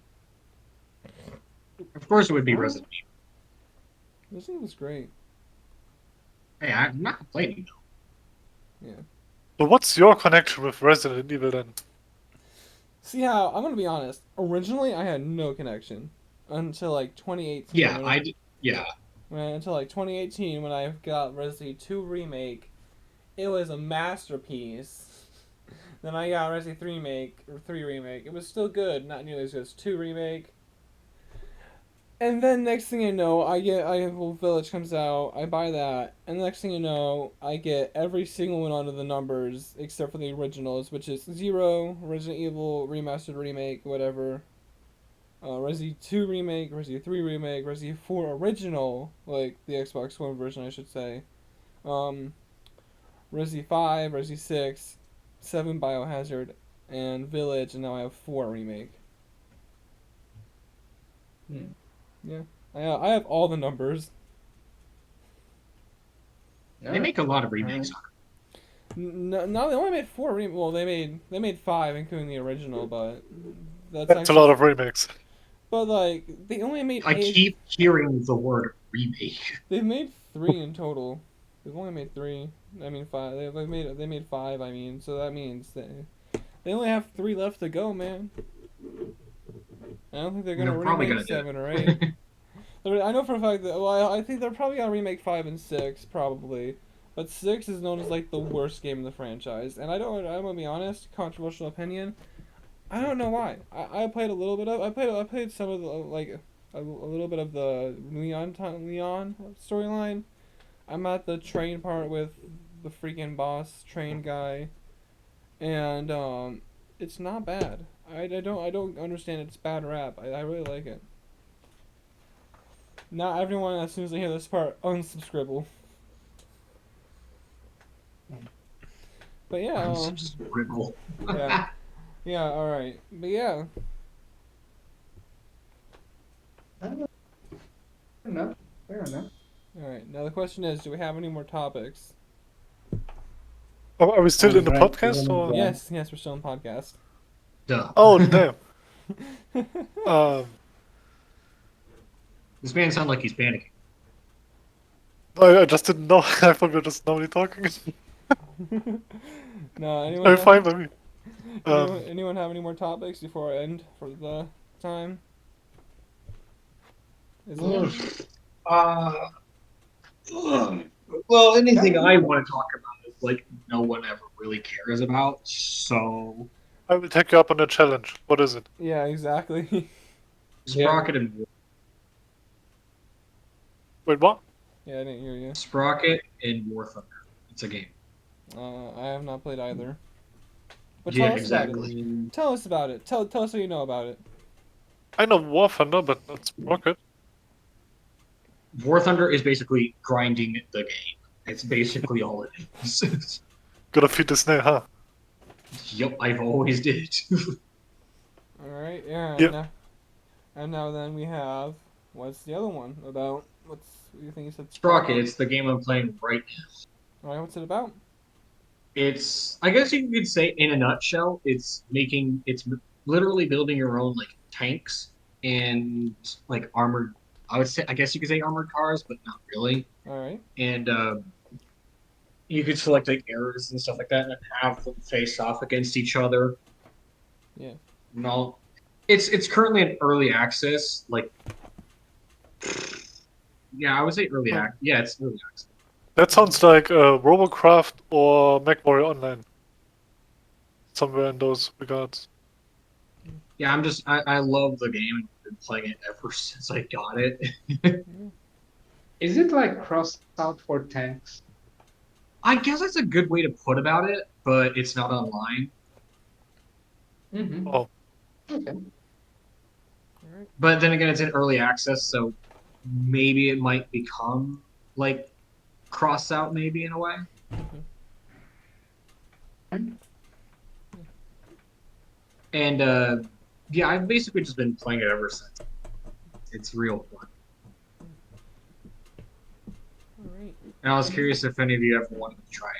Of course, it would be Alright. Resident Evil. Resident Evil's great. Hey, I'm not complaining though. Yeah. So what's your connection with Resident Evil then? See how I'm gonna be honest. Originally, I had no connection until like 2018 Yeah, when yeah. until like 2018 when I got Resident Evil 2 remake. It was a masterpiece. Then I got Resident 3 remake or 3 remake. It was still good, not nearly as good as 2 remake. And then next thing you know, well, Village comes out. I buy that, and the next thing you know, I get every single one under the numbers except for the originals, which is Zero, Resident Evil remastered remake, whatever. Resident 2 remake, Resident 3 remake, Resident 4 original, like the Xbox One version, I should say. Um, Resi 5, Resi 6, 7 Biohazard, and Village, and now I have 4 remake. Hmm. Yeah. I have all the numbers. They make a lot of remakes. No, they only made 4 well, they made 5, including the original, but that's That's a actually. lot of remakes. But, like, they only made I 8. keep hearing the word remake. They've made 3 in total. They've only made 3. I mean 5. They made 5. I mean, so that means they only have 3 left to go, man. I don't think they're gonna They're probably remake gonna do 7 or 8. it. I know for a fact that I think they're probably gonna remake 5 and 6 probably, but 6 is known as like the worst game in the franchise, and I'm gonna be honest, controversial opinion. I don't know why. I played a little bit of I played some of the like a little bit of the Leon storyline. I'm at the train part with the freaking boss train guy, and it's not bad. I don't understand its bad rap. I really like it. Not everyone, as soon as they hear this part, unsubscribe. But yeah, Unsubscribble. yeah, yeah. All right, but yeah, I don't know. Fair enough. Fair enough. all right. Now the question is, do we have any more topics? Are we still in the Alright, podcast or? yeah. Yes, we're still in podcast. Duh. Oh damn. Um, This man sounds like he's panicking. I just didn't know. I thought we were just normally talking. No, I'm fine by me. anyone have any more topics before I end for the time? Is there? Uh, well, anything I want to talk about is like no one ever really cares about. So I will take you up on the challenge. What is it? Yeah, exactly. Sprocket and Wait, what? Yeah, I didn't hear you. Sprocket and War Thunder. It's a game. I have not played either. But Yeah, tell us about it. exactly. Tell us about it. Tell us what you know about it. I know War Thunder, but not Sprocket. War Thunder is basically grinding the game. It's basically all it is. Gotta feed the snail, huh? Yep, I've always did. All right, yeah. Yeah. And now then we have what's the other one about? What you think you said? Sprocket, it's the game I'm playing right now. All right, what's it about? I guess you could say in a nutshell, it's literally building your own like tanks and like armored. I guess you could say armored cars, but not really. All right. And you could select like areas and stuff like that, and have them face off against each other. Yeah. No, it's currently in early access. Like, yeah, I would say early access. Yeah, it's early access. That sounds like Robocraft or MechWarrior Online. Somewhere in those regards. Yeah, I love the game. I've been playing it ever since I got it. Is it like cross out for tanks? I guess that's a good way to put about it, but it's not online. Mm-hmm. Oh. Okay. But then again, it's in early access, so maybe it might become like cross out, maybe in a way. And yeah, I've basically just been playing it ever since. It's real fun. Alright. And I was curious if any of you ever wanted to try it.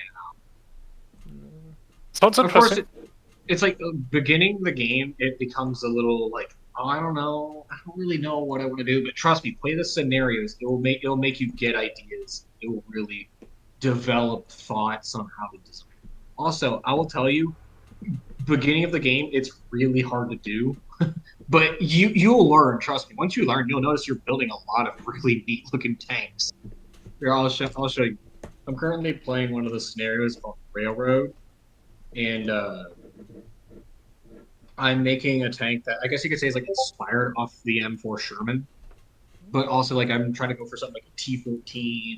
Sounds Of course, interesting. it's like beginning the game, it becomes a little like, oh, I don't know, I don't really know what I want to do. But trust me, play the scenarios. It'll make you get ideas. It will really develop thoughts on how to design. Also, I will tell you, beginning of the game, it's really hard to do. But you'll learn. Trust me. Once you learn, you'll notice you're building a lot of really neat looking tanks. Here, I'll show you. I'm currently playing one of the scenarios called Railroad, and I'm making a tank that I guess you could say is like inspired off the M4 Sherman, but also like I'm trying to go for something like a T-14,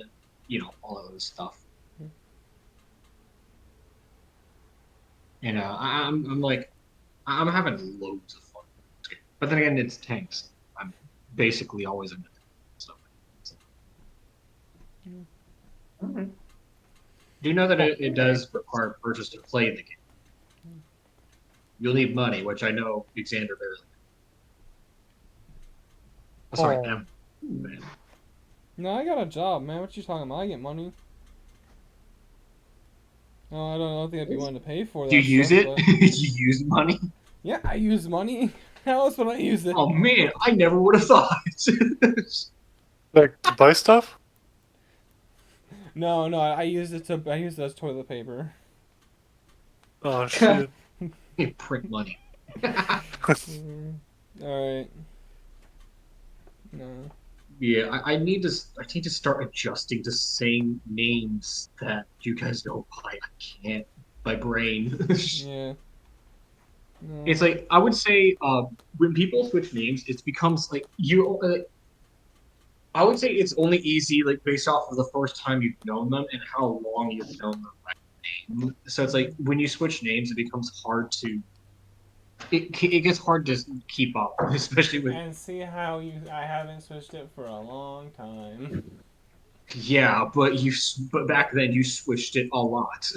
all of this stuff. And I'm like I'm having loads of fun. But then again, it's tanks. I'm basically always into stuff. So. Alright. Do you know that it does require purchase to play the game? You'll need money, which I know Xander barely. Oh, sorry, Oh. M. Man. No, I got a job, man. What you talking about? I get money. No, I don't think I'd be willing to pay for Do you that use stuff, it? but Do you use money? yeah, I use money. How else would I use it? Oh man, I never would have thought. Like to buy stuff? No, I use it as toilet paper. Oh shit. Print money. Alright. No. Yeah, I need to start adjusting to saying names that you guys know by. I can't. My brain. Yeah. No. It's like I would say when people switch names, it becomes like I would say it's only easy like based off of the first time you've known them and how long you've known them by name. So it's like when you switch names, it becomes hard to it gets hard to keep up, especially with And see how I haven't switched it for a long time. yeah, but back then you switched it a lot.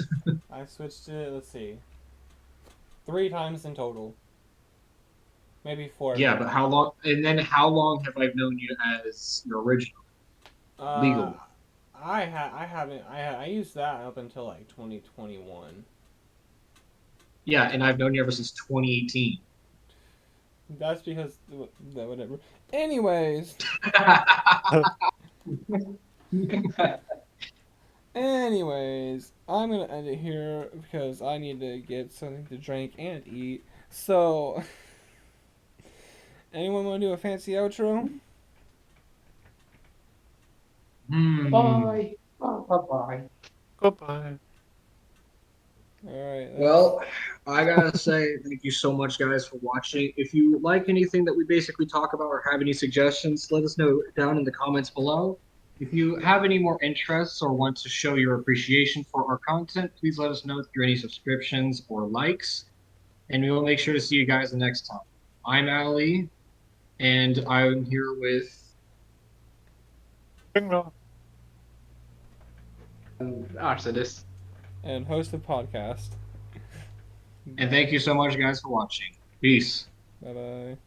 I switched it, let's see, 3 times in total. Maybe 4 Yeah, now. but how long? And then how long have I known you as your original Uh, legally? I haven't, I used that up until like 2021. Yeah, and I've known you ever since 2018. That's because, whatever. Anyways. Anyways, I'm gonna end it here because I need to get something to drink and eat. So, anyone want to do a fancy outro? Bye. Bye. Goodbye. Alright, Well, I gotta say thank you so much, guys, for watching. If you like anything that we basically talk about or have any suggestions, let us know down in the comments below. If you have any more interests or want to show your appreciation for our content, please let us know through any subscriptions or likes, and we will make sure to see you guys the next time. I'm Ali, and I'm here with. Bingo. Arsedis. and host a podcast. And thank you so much, guys, for watching. Peace. Bye bye.